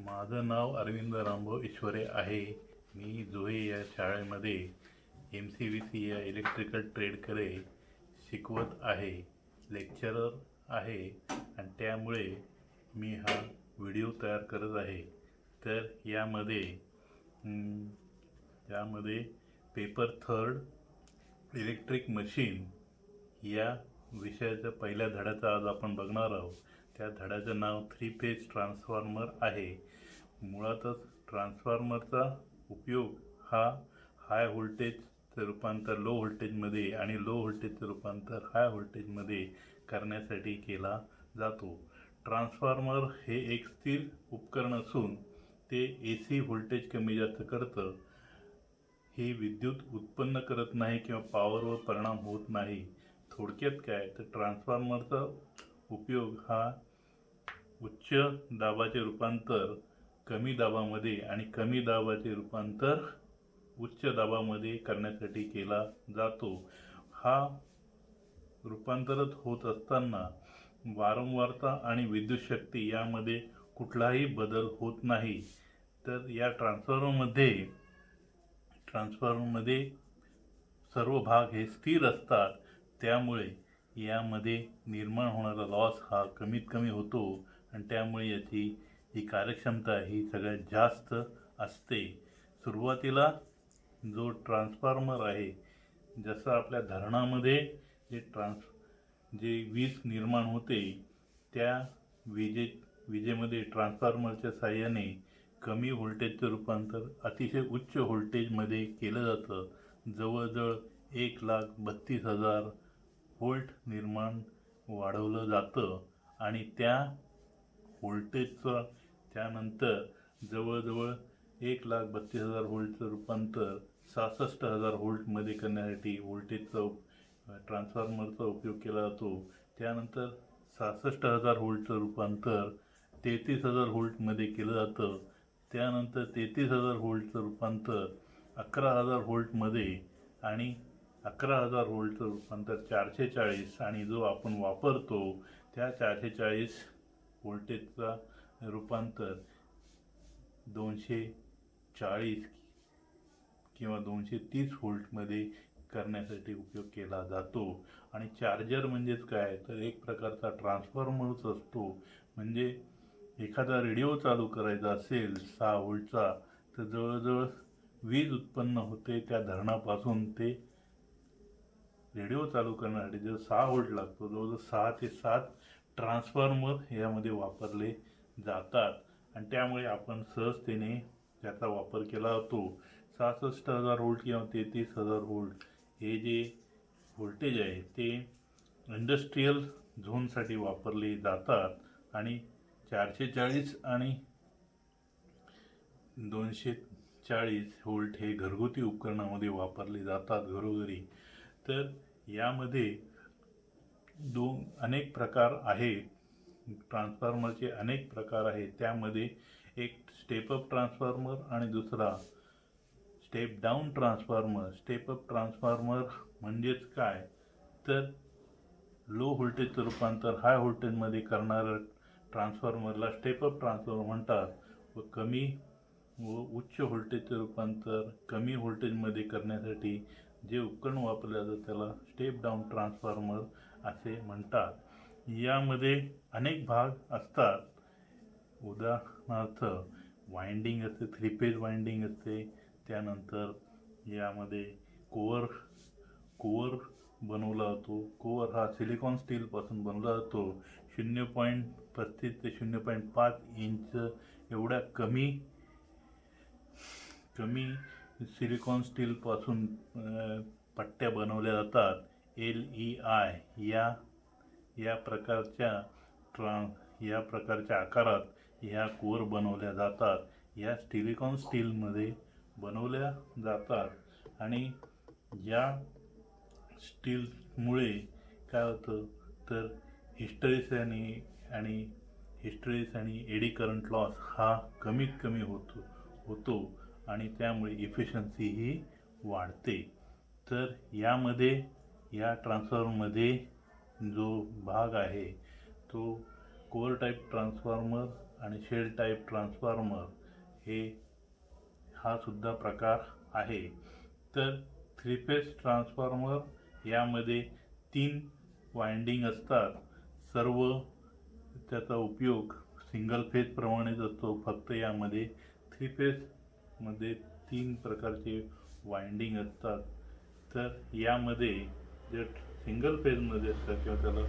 माझं नाव अरविंद रामभाऊ ईश्वरे आहे. मी जोहे या शाळेमध्ये MCVC या इलेक्ट्रिकल ट्रेडकडे शिकवत आहे, लेक्चरर आहे आणि त्यामुळे मी हा व्हिडिओ तयार करत आहे. तर यामध्ये पेपर थर्ड इलेक्ट्रिक मशीन या विषयाच्या पहिल्या धड्याचा आज आपण बघणार आहोत. त्या धड्याचं नाव 3 फेज ट्रान्सफॉर्मर आहे. मुळातच ट्रान्सफॉर्मरचा उपयोग हा हाय व्होल्टेजचं रूपांतर लो व्होल्टेजमध्ये आणि लो व्होल्टेजचं रूपांतर हाय व्होल्टेजमध्ये करण्यासाठी केला जातो. ट्रान्सफॉर्मर हे एक स्थिर उपकरण असून ते AC व्होल्टेज कमी जास्त करतं. ही विद्युत उत्पन्न करत नाही किंवा पॉवरवर परिणाम होत नाही. थोडक्यात काय तर ट्रान्सफॉर्मरचा उपयोग हा उच्च दाबाचे रूपांतर कमी दाबामध्ये आणि कमी दाबाचे रूपांतर उच्च दाबामध्ये करण्यासाठी केला जातो. हा रूपांतरित होत असताना वारंवारता आणि विद्युत शक्ती यामध्ये कुठलाही बदल होत नाही. तर या ट्रान्सफॉर्मरमध्ये सर्व भाग हे स्थिर असतात. त्यामुळे यामध्ये निर्माण होणारा लॉस हा कमीत कमी होतो आणि त्यामुळे याची ही कार्यक्षमता ही सगळ्यात जास्त असते. सुरुवातीला जो ट्रान्सफॉर्मर आहे, जसं आपल्या धरणामध्ये जे वीज निर्माण होते त्या विजेमध्ये ट्रान्सफॉर्मरच्या साहाय्याने कमी व्होल्टेजचं रूपांतर अतिशय उच्च व्होल्टेजमध्ये केलं जातं. जवळजवळ 1,32,000 व्होल्ट निर्माण वाढवलं जातं आणि त्या व्होल्टेजचं त्यानंतर जवळजवळ 1,32,000 व्होल्टचं रूपांतर 66,000 व्होल्टमध्ये करण्यासाठी ट्रान्सफॉर्मरचा उपयोग केला जातो. त्यानंतर 66,000 व्होल्टचं रूपांतर 33,000 व्होल्टमध्ये केलं जातं. त्यानंतर 33,000 व्होल्टचं रूपांतर 11,000 व्होल्टमध्ये आणि 11,000 व्होल्टचं रूपांतर 440 आणि जो आपण वापरतो त्या 440 व्होल्टेजचा रूपांतर 240 किंवा 230 व्होल्टमध्ये करण्यासाठी उपयोग केला जातो. आणि चार्जर म्हणजेच काय तर एक प्रकारचा ट्रान्सफॉर्मरच असतो. म्हणजे एखादा रेडिओ चालू करायचा असेल 6 व्होल्टचा तर जवळजवळ वीज उत्पन्न होते त्या धरणापासून. ते रेडिओ चालू करण्यासाठी जर 6 व्होल्ट लागतो, जवळजवळ 6 ते 7 ट्रान्सफॉर्मर यामध्ये वापरले जातात आणि त्यामुळे आपण सहजतेने त्याचा वापर केला जातो. 66,000 व्होल्ट किंवा 33,000 व्होल्ट हे जे व्होल्टेज आहे ते इंडस्ट्रीयल झोनसाठी वापरले जातात आणि 440 आणि 240 व्होल्ट हे घरगुती उपकरणामध्ये वापरले जातात घरोघरी. तर यामध्ये अनेक प्रकार आहेत. ट्रान्सफॉर्मरचे अनेक प्रकार आहेत. त्यामध्ये एक स्टेप अप ट्रान्सफॉर्मर आणि दुसरा step down transformer. Step up transformer म्हणजेच काय तर लो व्होल्टेजचं रूपांतर हाय व्होल्टेजमध्ये करणारं ट्रान्सफॉर्मरला स्टेप अप ट्रान्सफॉर्मर म्हणतात व उच्च व्होल्टेजचं रूपांतर कमी व्होल्टेजमध्ये करण्यासाठी जे उपकरण वापरले जातं त्याला स्टेप डाऊन ट्रान्सफॉर्मर असे म्हणतात. यामध्ये अनेक भाग असतात. उदाहरणार्थ वाइंडिंग असते, 3 फेज वाइंडिंग असते. त्यानंतर यामध्ये कोअर बनवला जातो. कोअर हा सिलिकॉन स्टीलपासून बनवला जातो. 0.35 ते 0.5 इंच एवढ्या कमी सिलिकॉन स्टीलपासून पट्ट्या बनवल्या जातात. LEI या प्रकारच्या आकारात ह्या कोअर बनवल्या जातात. या सिलिकॉन स्टीलमध्ये बनवल्या जातात आणि या स्टीलमुळे काय होतं तर हिस्टरेसिस आणि एडी करंट लॉस हा कमीत कमी होतो आणि त्यामुळे इफिशियन्सी ही वाढते. तर या ट्रान्सफॉर्मरमध्ये जो भाग आहे तो कोअर टाईप ट्रान्सफॉर्मर आणि शेल टाईप ट्रान्सफॉर्मर हा सुद्धा प्रकार आहे। तर 3 फेज ट्रान्सफॉर्मर यामध्ये 3 वाइंडिंग असतात। सर्व त्याचा उपयोग सिंगल फेज प्रमाणेच असतो, फक्त यामध्ये 3 फेज मध्ये 3 प्रकारचे वाइंडिंग असतात। तर यामध्ये जे सिंगल फेज मध्ये असतात किंवा त्याला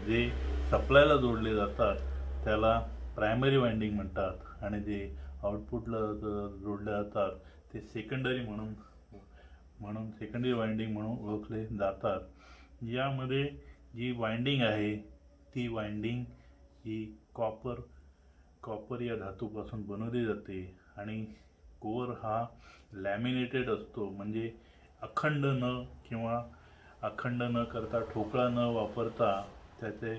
जे सप्लायला जोडले जातात त्याला प्रायमरी वाइंडिंग म्हणतात आणि जे आउटपुटला जोडले जातात ते सेकंडरी म्हणून सेकंडरी वाइंडिंग म्हणून ओळखले जातात। यामध्ये जी वाइंडिंग आहे ती वाइंडिंग ही कॉपर या धातूपासून बनवली जाते आणि कोअर हा लॅमिनेटेड असतो, म्हणजे अखंड न करता ठोकळा न वापरता त्याचे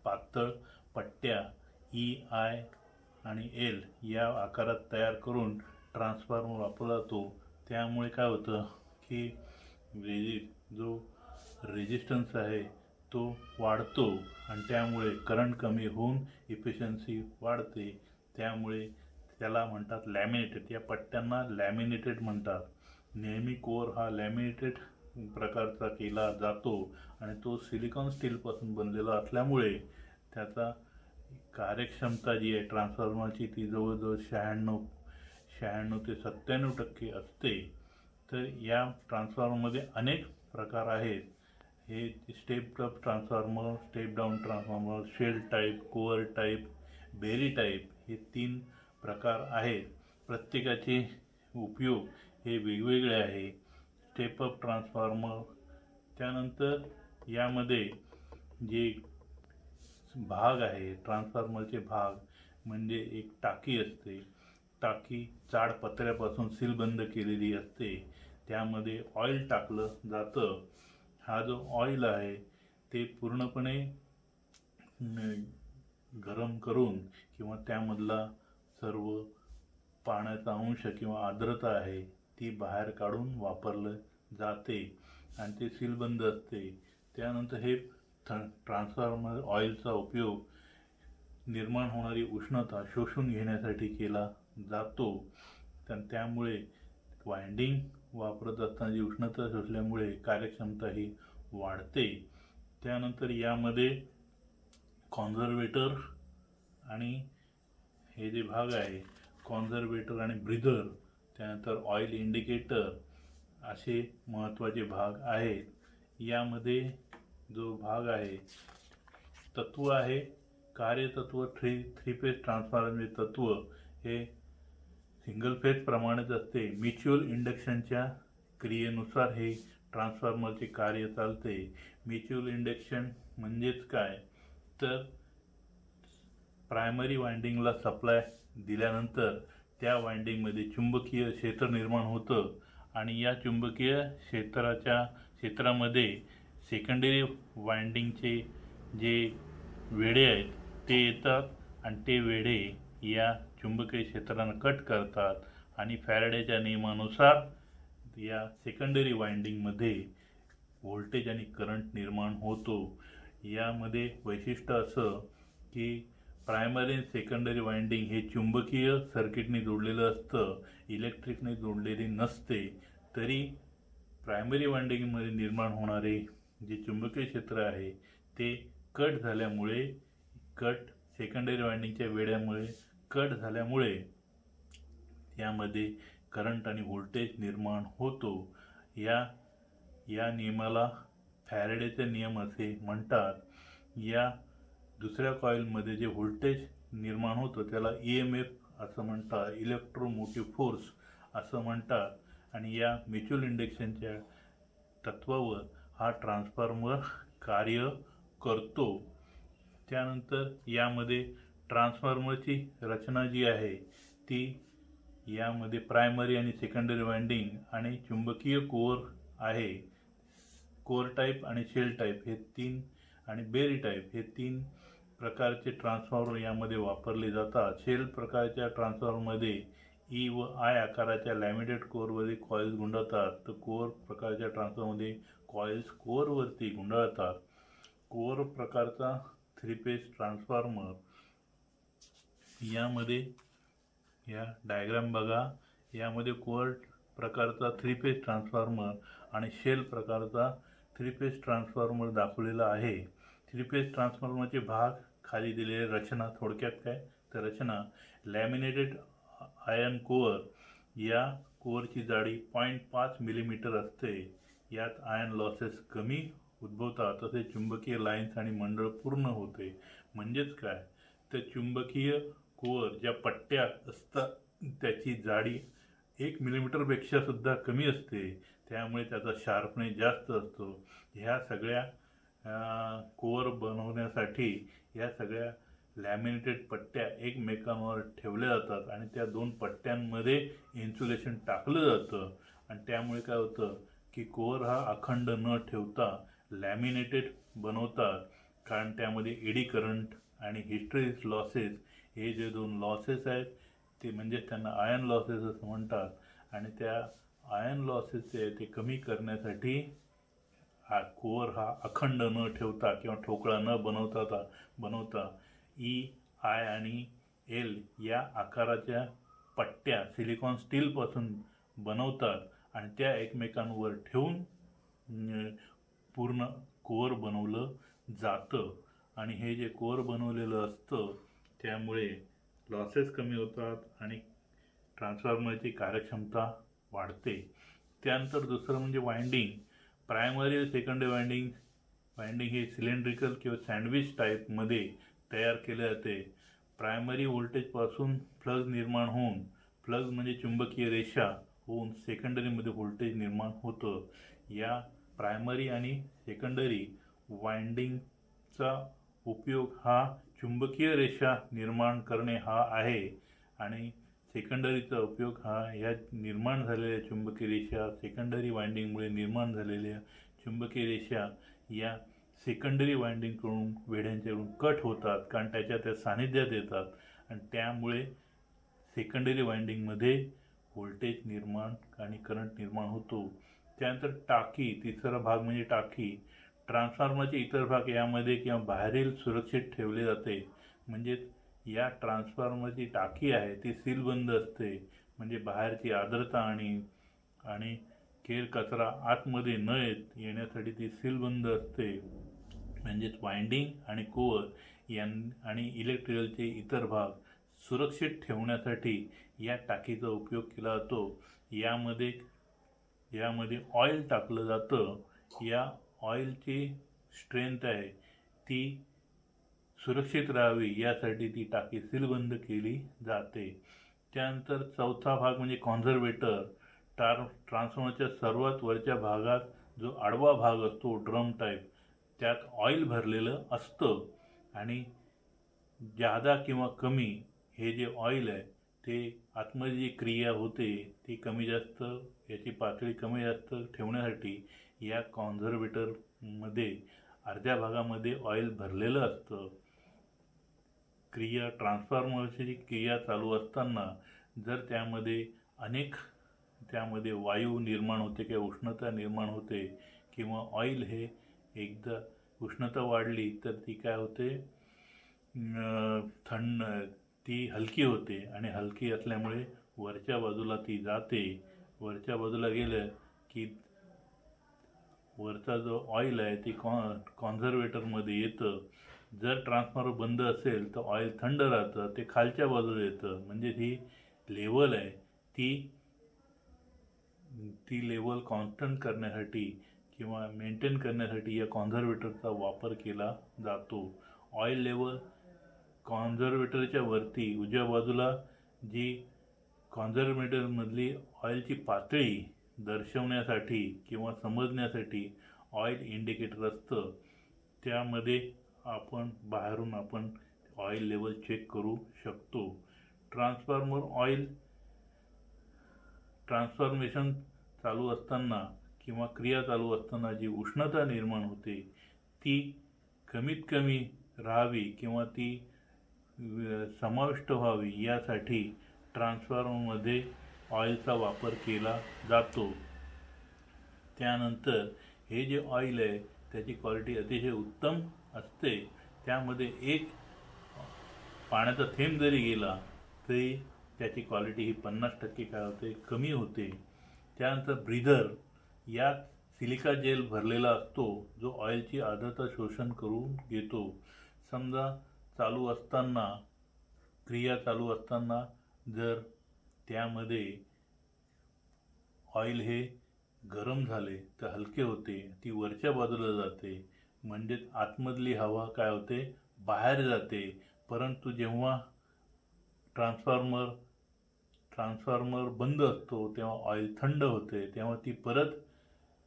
पातळ पट्ट्या EI आणि L या आकारात तयार करून ट्रान्सफॉर्मर वापरला जातो। त्यामुळे काय होतं की जो रेजिस्टन्स आहे तो वाढतो आणि त्यामुळे करंट कमी होऊन इफिशियन्सी वाढते। त्यामुळे त्याला म्हणतात लॅमिनेटेड, या पट्ट्यांना लॅमिनेटेड म्हणतात। नेहमी कोअर हा लॅमिनेटेड प्रकारचा केला जातो आणि तो सिलिकॉन स्टीलपासून बनलेला असल्यामुळे त्याचा कार्यक्षमता जी आहे ट्रान्सफॉर्मरची ती जवळजवळ 96 ते 97% असते। तर या ट्रान्सफॉर्मरमध्ये अनेक प्रकार आहेत। हे step up transformer, step down transformer, shell type, core type, berry type हे 3 प्रकार आहेत। प्रत्येकाचे उपयोग हे वेगवेगळे आहे। स्टेप अप ट्रान्सफॉर्मर, त्यानंतर यामध्ये जे भाग आहे ट्रान्सफॉर्मरचे भाग म्हणजे एक टाकी असते। टाकी जाड पत्र्यापासून सीलबंद केलेली असते, त्यामध्ये ऑइल टाकलं जातं। हा जो ऑइल आहे ते पूर्णपणे गरम करून किंवा त्यामधला सर्व पाण्याचा अंश किंवा आर्द्रता आहे ती बाहेर काढून वापरले जाते आणि ते सीलबंद असते। त्यानंतर हे ट्रान्सफॉर्मर ऑइलचा उपयोग निर्माण होणारी उष्णता शोषून घेण्यासाठी केला जातो। त्यामुळे वाइंडिंग वापरत असताना जी उष्णता शोषल्यामुळे कार्यक्षमता ही वाढते। त्यानंतर यामध्ये कॉन्झर्वेटर आणि हे जे भाग आहे कॉन्झर्वेटर आणि ब्रीदर, त्यानंतर ऑइल इंडिकेटर असे महत्त्वाचे भाग आहेत। यामध्ये जो भाग आहे तत्व आहे कार्यतत्व, 3 फेज ट्रान्सफॉर्मरचे तत्व हे सिंगल फेज प्रमाणेच असते। म्युच्युअल इंडक्शनच्या क्रियेनुसार हे ट्रान्सफॉर्मरचे कार्य चालते। म्युच्युअल इंडक्शन म्हणजेच काय तर प्रायमरी वाइंडिंगला सप्लाय दिल्यानंतर त्या वाइंडिंगमध्ये चुंबकीय क्षेत्र निर्माण होतं आणि या चुंबकीय क्षेत्रामध्ये सेकंडरी वाइंडिंगचे जे वेढे आहेत ते येतात आणि ते वेढे या चुंबकीय क्षेत्राला कट करतात आणि फॅरेडेच्या नियमानुसार या सेकंडरी वाइंडिंगमध्ये व्होल्टेज आणि करंट निर्माण होतो। यामध्ये वैशिष्ट्य असं की प्रायमरी आणि सेकंडरी वाइंडिंग हे चुंबकीय सर्किटने जोडलेलं असतं, इलेक्ट्रिकने जोडलेले नसते। तरी प्रायमरी वाइंडिंगमध्ये निर्माण होणारे जे चुंबकीय क्षेत्र आहे ते सेकंडरी वाइंडिंगच्या वेड्यामुळे कट झाल्यामुळे यामध्ये करंट आणि व्होल्टेज निर्माण होतो। या नियमाला फॅरेडेचे नियम असे म्हणतात। या दुसऱ्या कॉइलमध्ये जे व्होल्टेज निर्माण होतं त्याला EMF असं म्हणतात, इलेक्ट्रोमोटिव्ह फोर्स असं म्हणतात आणि या म्युच्युअल इंडक्शनच्या तत्वावर हा ट्रान्सफॉर्मर कार्य करतो। त्यानंतर यामध्ये ट्रान्सफॉर्मरची रचना जी आहे ती यामध्ये प्रायमरी आणि सेकंडरी वाइंडिंग आणि चुंबकीय कोअर आहे। कोअर टाईप आणि शेल टाईप हे 3 आणि बेरी टाईप हे 3 प्रकारचे ट्रान्सफॉर्मर यामध्ये वापरले जातात। शेल प्रकारच्या ट्रान्सफॉर्मरमध्ये E व I आकाराच्या लॅमिनेटेड कोअरवरील कॉइल्स गुंडाळतात, तर कोअर प्रकारच्या ट्रान्सफॉर्मरमध्ये कॉइल्स कोअरवरती गुंडाळतात। कोअर प्रकारचा 3 फेज ट्रान्सफॉर्मर, यामध्ये या डायग्राम बघा, यामध्ये कोअर प्रकारचा 3 फेज ट्रान्सफॉर्मर आणि शेल प्रकारचा 3 फेज ट्रान्सफॉर्मर दाखवलेला आहे. 3 फेज ट्रान्सफॉर्मरचे भाग खाली दिलेले रचना, थोडक्यात काय तर रचना, लॅमिनेटेड आयर्न कोअर, या कोअरची जाडी 0.5 मिलीमीटर असते. यात आयर्न लॉसेस कमी उद्भवतात, तसेच चुंबकीय लाईन्स आणि मंडळ पूर्ण होते. म्हणजेच काय तर चुंबकीय कोअर ज्या पट्ट्या असतात त्याची जाडी 1 मिलीमीटरपेक्षा सुद्धा कमी असते, त्यामुळे त्याचा शार्पनेस जास्त असतो. ह्या सगळ्या कोअर बनवण्यासाठी या सगळ्या लॅमिनेटेड पट्ट्या एकमेकांवर ठेवल्या जातात आणि त्या दोन पट्ट्यांमध्ये इन्सुलेशन टाकलं जातं आणि त्यामुळे काय होतं की कोअर हा अखंड न ठेवता लॅमिनेटेड बनवतात, कारण त्यामध्ये एडी करंट आणि हिस्टेरिसिस लॉसेस हे जे दोन लॉसेस आहेत ते म्हणजे त्यांना आयर्न लॉसेस असं म्हणतात आणि त्या आयर्न लॉसेस ते कमी करण्यासाठी हा कोअर हा अखंड न ठेवता किंवा ठोकळा न बनवता आय आणि एल या आकाराच्या पट्ट्या सिलिकॉन स्टीलपासून बनवतात आणि त्या एकमेकांवर ठेवून पूर्ण कोअर बनवलं जातं. आणि हे जे कोअर बनवलेलं असतं त्यामुळे लॉसेस कमी होतात आणि ट्रान्सफॉर्मरची कार्यक्षमता वाढते. त्यानंतर दुसरं म्हणजे वाइंडिंग. प्रायमरी सेकंडरी वाइंडिंग हे सिलेंड्रिकल किंवा सँडविच टाईपमध्ये तयार केले जाते. प्रायमरी व्होल्टेजपासून फ्लक्स निर्माण होऊन, फ्लक्स म्हणजे चुंबकीय रेषा होऊन सेकंडरीमध्ये व्होल्टेज निर्माण होतं. या प्रायमरी आणि सेकंडरी वाइंडिंगचा उपयोग हा चुंबकीय रेषा निर्माण करणे हा आहे आणि सेकंडरीचा उपयोग हा या निर्माण झालेल्या चुंबकीय रेषा, सेकंडरी वाइंडिंगमुळे निर्माण झालेल्या चुंबकीय रेषा या सेकंडरी वाइंडिंगकडून वेढ्यांच्याकडून कट होतात, कारण त्या सानिध्यात येतात आणि त्यामुळे सेकंडरी वाइंडिंगमध्ये व्होल्टेज निर्माण आणि करंट निर्माण होतो. त्यानंतर टाकी, तिसरा भाग म्हणजे टाकी. ट्रान्सफॉर्मरचे इतर भाग यामध्ये किंवा बाहेरील सुरक्षित ठेवले जाते. म्हणजेच या ट्रान्सफॉर्मरची टाकी आहे ती सीलबंद असते, म्हणजे बाहेरची आर्द्रता आणि केर कचरा आतमध्ये न येण्यासाठी ती सीलबंद असते. म्हणजेच वाइंडिंग आणि कोअर आणि इलेक्ट्रिकलचे इतर भाग सुरक्षित ठेवण्यासाठी या टाकीचा उपयोग केला जातो. यामध्ये ऑइल टाकलं जातं. या ऑइलची स्ट्रेंथ आहे ती सुरक्षित राहावी यासाठी ती टाकी सीलबंद केली जाते. त्यानंतर चौथा भाग म्हणजे कॉन्झर्वेटर. ट्रान्सफॉर्मरच्या सर्वात वरच्या भागात जो आडवा भाग असतो ड्रम टाईप, त्यात ऑइल भरलेलं असतं आणि जादा किंवा कमी हे जे ऑइल आहे ते आतमध्ये जी क्रिया होते ती कमी जास्त, याची पातळी कमी जास्त ठेवण्यासाठी या कॉन्झर्वेटरमध्ये अर्ध्या भागामध्ये ऑइल भरलेलं असतं. ट्रान्सफॉर्मरची जी क्रिया चालू असताना जर त्यामध्ये वायू निर्माण होते किंवा उष्णता निर्माण होते किंवा ऑइल हे एकदा उष्णता वाढली तर ती काय होते, ती हलकी होते आणि हलकी असल्यामुळे वरच्या बाजूला ती जाते. वरच्या बाजूला गेलं की वरचा जो ऑइल आहे ती कॉन्झर्वेटरमध्ये येतं. जर ट्रान्सफॉर्मर बंद असेल तर ऑइल थंड राहतं, ते खालच्या बाजूला येतं. म्हणजे ही लेवल आहे ती लेवल कॉन्स्टंट करण्यासाठी किंवा मेंटेन करण्यासाठी या कॉन्झर्वेटरचा वापर केला जातो. ऑइल लेवल कॉन्झर्वेटरच्या वरती उजव्या बाजूला जी कॉन्झर्वेटरमधली ऑइलची पातळी दर्शवण्यासाठी किंवा समजण्यासाठी ऑइल इंडिकेटर असतं. त्यामध्ये बाहेरून आपण ऑइल लेवल चेक करू शकतो. ट्रान्सफॉर्मेशन चालू असताना किंवा क्रिया चालू असताना जी उष्णता निर्माण होते ती कमीत कमी राहावी किंवा ती समाविष्ट व्हावी यासाठी ट्रान्सफॉर्मरमध्ये ऑइलचा वापर केला जातो. त्यानंतर हे जे ऑइल आहे त्याची क्वालिटी अतिशय उत्तम असते त्यामध्ये एक पाण्याचा थेंब जरी गेला तरी त्याची क्वालिटी ही 50% काय होते, कमी होते. त्यानंतर ब्रीदर यात सिलिका जेल भरलेला असतो जो ऑइलची आर्द्रता शोषण करून घेतो. समजा चालू असताना, क्रिया चालू असताना जर त्यामध्ये ऑइल हे गरम झाले तर हलके होते, ती वरच्या बाजूला जाते, म्हणजेच आतमधली हवा काय होते, बाहेर जाते. परंतु जेव्हा ट्रान्सफॉर्मर बंद असतो तेव्हा ऑइल थंड होते, तेव्हा ती परत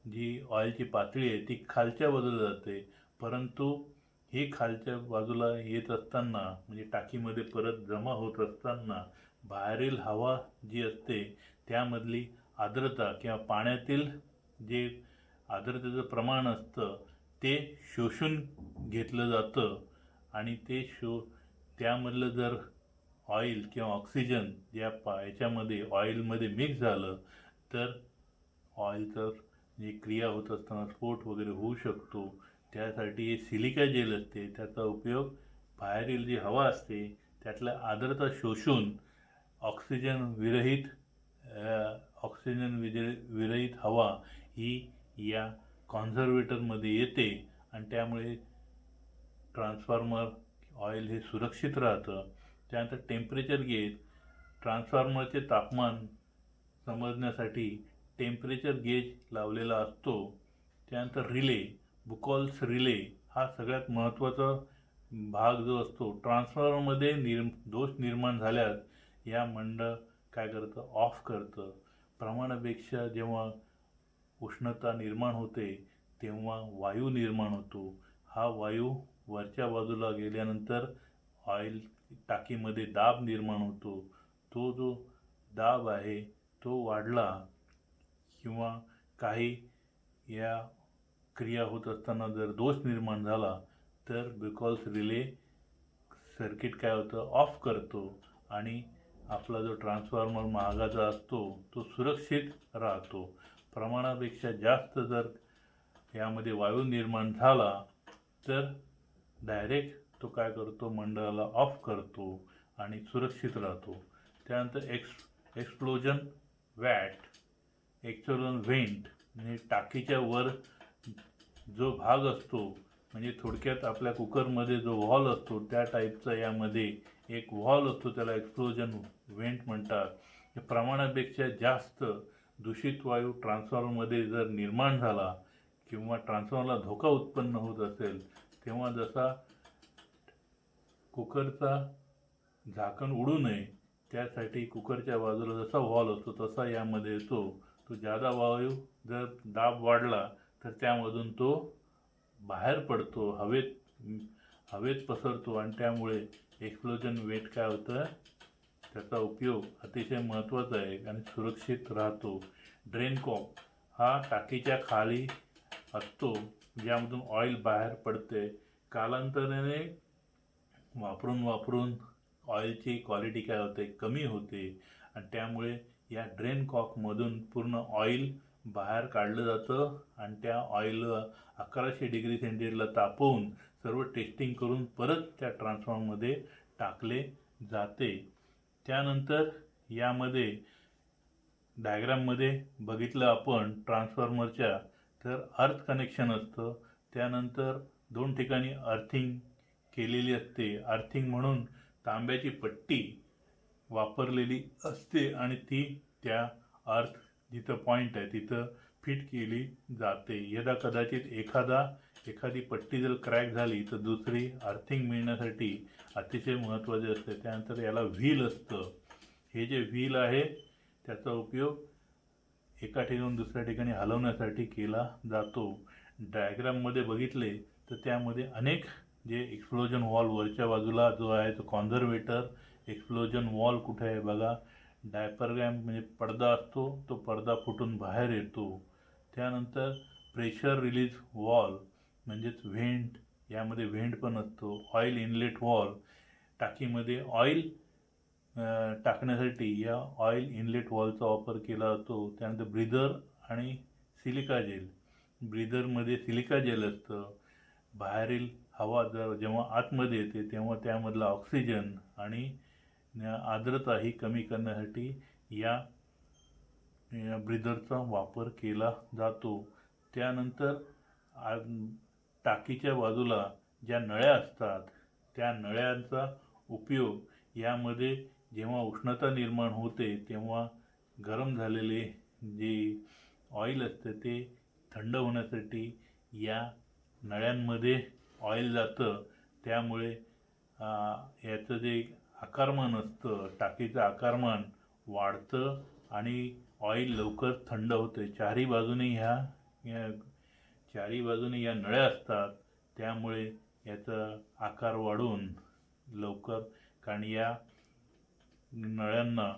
जी ऑइलची पातळी आहे ती खालच्या बाजूला जाते. परंतु ही खालच्या बाजूला येत असताना, म्हणजे टाकीमध्ये परत जमा होत असताना बाहेरील हवा जी असते त्यामधली आर्द्रता किंवा पाण्यातील जे आर्द्रतेचं प्रमाण असतं ते शोषून घेतलं जातं आणि त्यामधलं जर ऑइल किंवा ऑक्सिजन याच्यामध्ये ऑइलमध्ये मिक्स झालं तर ऑइलचं जी क्रिया होत असताना स्फोट वगैरे होऊ शकतो. त्यासाठी हे सिलिका जेल असते, त्याचा उपयोग बाहेरील जी हवा असते त्यातल्या आर्द्रता शोषून ऑक्सिजन विरहित हवा ही या कॉन्झर्वेटरमध्ये येते आणि त्यामुळे ट्रान्सफॉर्मर ऑइल हे सुरक्षित राहतं. त्यानंतर टेम्परेचर गेज, ट्रान्सफॉर्मरचे तापमान समजण्यासाठी टेम्परेचर गेज लावलेला असतो. त्यानंतर बुकॉल्स रिले हा सगळ्यात महत्त्वाचा भाग जो असतो. ट्रान्सफॉर्मरमध्ये दोष निर्माण झाल्यास या मंडळ काय करतं, ऑफ करतं. प्रमाणापेक्षा जेव्हा उष्णता निर्माण होते तेव्हा वायू निर्माण होतो. हा वायू वरच्या बाजूला गेल्यानंतर ऑइल टाकीमध्ये दाब निर्माण होतो. तो जो दाब आहे तो वाढला किंवा काही या क्रिया होत असताना जर दोष निर्माण झाला तर बिकॉल्स रिले सर्किट काय होतं, ऑफ करतो आणि आपला जो ट्रान्सफॉर्मर महागाचा असतो तो सुरक्षित राहतो. प्रमाणापेक्षा जास्त जर यामध्ये वायू निर्माण झाला तर डायरेक्ट तो काय करतो, मंडळाला ऑफ करतो आणि सुरक्षित राहतो. त्यानंतर एक्सप्लोजन व्हेंट म्हणजे टाकीच्या वर जो भाग असतो, म्हणजे थोडक्यात आपल्या कुकरमध्ये जो व्हॉल असतो त्या टाईपचा यामध्ये एक व्हॉल असतो, त्याला एक्सप्लोजन व्हेंट म्हणतात. प्रमाणापेक्षा जास्त दूषित वायू ट्रान्सफॉर्मरमध्ये जर निर्माण झाला किंवा ट्रान्सफॉर्मरला धोका उत्पन्न होत असेल तेव्हा जसा कुकरचा झाकण उडू नये त्यासाठी कुकरच्या बाजूला जसा व्हॉल असतो तसा यामध्ये येतो. तो जादा वायू जर दाब वाढला तर त्यामधून तो बाहेर पडतो, हवेत पसरतो आणि त्यामुळे एक्सप्लोजन वेट काय होतं, त्याचा उपयोग अतिशय महत्त्वाचा आहे आणि सुरक्षित राहतो. ड्रेन कॉक हा टाकीच्या खाली असतो ज्यामधून ऑइल बाहेर पडते. कालांतराने वापरून ऑइलची क्वालिटी काय होते, कमी होते आणि त्यामुळे या ड्रेन कॉकमधून पूर्ण ऑइल बाहेर काढलं जातं आणि त्या ऑइलला 1100 डिग्री सेंटीग्रेडला तापवून सर्व टेस्टिंग करून परत त्या ट्रान्सफॉर्मरमध्ये टाकले जाते. त्यानंतर यामध्ये डायग्राममध्ये बघितलं आपण ट्रान्सफॉर्मरच्या तर अर्थ कनेक्शन असतं. त्यानंतर 2 ठिकाणी अर्थिंग केलेली असते. अर्थिंग म्हणून तांब्याची पट्टी वापरलेली असते आणि ती त्या अर्थ जिथं पॉईंट आहे तिथं फिट केली जाते. यदा कदाचित एखादी पट्टी जर क्रॅक झाली तर दुसरी अर्थिंग मिळण्यासाठी अतिशय महत्त्वाचे असते. त्यानंतर याला व्हील असतं. हे जे व्हील आहे त्याचा उपयोग एका ठिकाणून दुसऱ्या ठिकाणी हलवण्यासाठी केला जातो. डायग्राममध्ये बघितले तर त्यामध्ये अनेक जे एक्सप्लोजन वॉल वरच्या बाजूला जो आहे तो कॉन्झर्वेटर, एक्सप्लोजन वॉल कुठे आहे बघा, डायफ्रागम म्हणजे पडदा असतो तो पडदा फुटून बाहेर येतो. त्यानंतर प्रेशर रिलीज वॉल म्हणजेच व्हेंट, यामध्ये व्हेंट पण असतो. ऑइल इनलेट वॉल, टाकीमध्ये ऑइल टाकण्यासाठी या ऑइल इनलेट वॉलचा वापर केला जातो. त्यानंतर ब्रीदर आणि सिलिका जेल, ब्रीदरमध्ये सिलिका जेल असतं, बाहेरील हवा जेव्हा आतमध्ये येते तेव्हा त्यामधला ऑक्सिजन आणि आर्द्रता ही कमी करण्यासाठी या ब्रीदरचा वापर केला जातो. त्यानंतर टाकीच्या बाजूला ज्या नळ्या असतात त्या नळ्यांचा उपयोग यामध्ये जेव्हा उष्णता निर्माण होते तेव्हा गरम झालेले जे ऑइल असते ते थंड होण्यासाठी या नळ्यांमध्ये ऑइल जातं. त्यामुळे याचं जे आकारमान असतं टाकीचं आकारमान वाढतं आणि ऑइल लवकर थंड होते. चारही बाजूने या नळ्या असतात त्यामुळे याचा आकार वाढून लवकर, कारण या नळ्यांना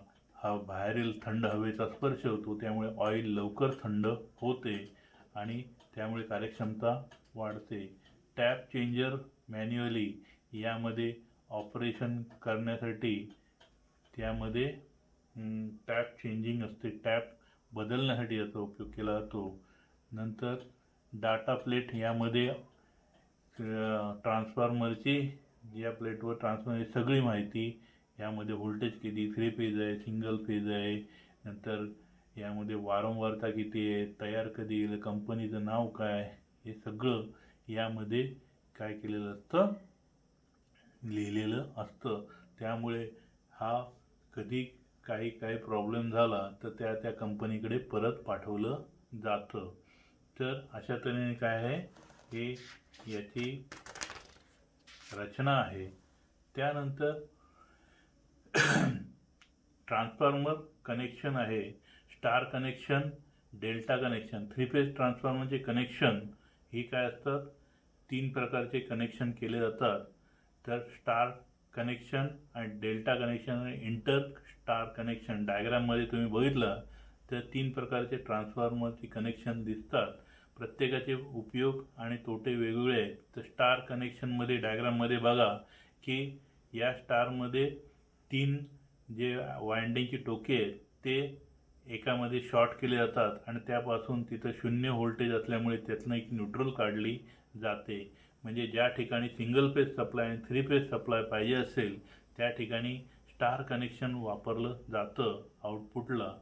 बाहेरील थंड हवेचा स्पर्श होतो त्यामुळे ऑइल लवकर थंड होते आणि त्यामुळे कार्यक्षमता वाढते. टॅप चेंजर मॅन्युअली यामध्ये ऑपरेशन करण्यासाठी त्यामध्ये टॅप चेंजिंग असते, टॅप बदलण्यासाठी याचा उपयोग केला जातो. नंतर डाटा प्लेट यामध्ये ट्रान्सफॉर्मरची या प्लेटवर ट्रान्सफॉर्मरची सगळी माहिती, यामध्ये व्होल्टेज किती, 3 फेज आहे, सिंगल फेज आहे, नंतर यामध्ये वारंवारता किती आहे, तयार कधी येईल, कंपनीचं नाव काय, हे सगळं यामध्ये काय केलेलं असतं, लिहिलेलं असतं. त्यामुळे हा कधी काही प्रॉब्लेम झाला तर त्या कंपनीकडे परत पाठवलं जातं. तर अशा तऱ्हेने काय आहे हे याची रचना आहे. त्यानंतर ट्रान्सफॉर्मर कनेक्शन आहे, star connection, delta connection. 3 phase ट्रान्सफॉर्मरचे कनेक्शन ही काय असतात, 3 प्रकारचे कनेक्शन केले जातात. तर स्टार कनेक्शन आणि डेल्टा कनेक्शन आणि इंटर स्टार कनेक्शन. डायग्राममध्ये तुम्ही बघितलं तर 3 प्रकारचे ट्रान्सफॉर्मरचे कनेक्शन दिसतात. प्रत्येकाचे उपयोग आणि तोटे वेगवेगळे आहेत. तर स्टार कनेक्शनमध्ये डायग्राममध्ये बघा की या स्टारमध्ये 3 जे वायंडिंगची टोके आहेत ते एकामध्ये शॉर्ट केले जातात आणि त्यापासून तिथं 0 व्होल्टेज असल्यामुळे त्यातनं एक न्यूट्रल काढली जाते. म्हणजे ज्या ठिकाणी सिंगल फेज सप्लाय आणि 3 फेज सप्लाय पाहिजे असेल त्या ठिकाणी स्टार कनेक्शन वापरलं जातं. आउटपुटला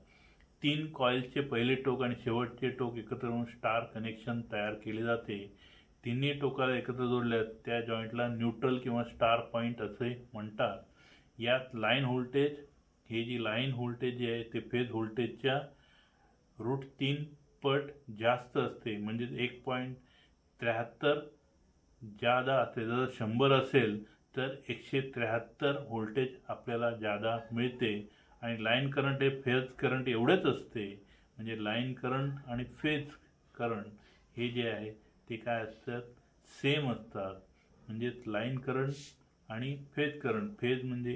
3 कॉइल्सचे पहिले टोक आणि शेवटचे टोक एकत्र होऊन स्टार कनेक्शन तयार केले जाते. तिन्ही टोकाला एकत्र जोडल्यात त्या जॉईंटला न्यूट्रल किंवा स्टार पॉईंट असे म्हणतात. यात लाईन व्होल्टेज, हे जी लाईन व्होल्टेज जे आहे ते फेज व्होल्टेजच्या √3 पट जास्त असते. म्हणजे 1.73 जादा असते. जर 100 असेल तर 173 व्होल्टेज आपल्याला जादा मिळते. आणि लाईन करंट हे फेज करंट एवढेच असते. म्हणजे लाईन करंट आणि फेज करंट हे जे आहे ते काय असतात, सेम असतात. म्हणजे लाईन करंट आणि फेज करंट, फेज म्हणजे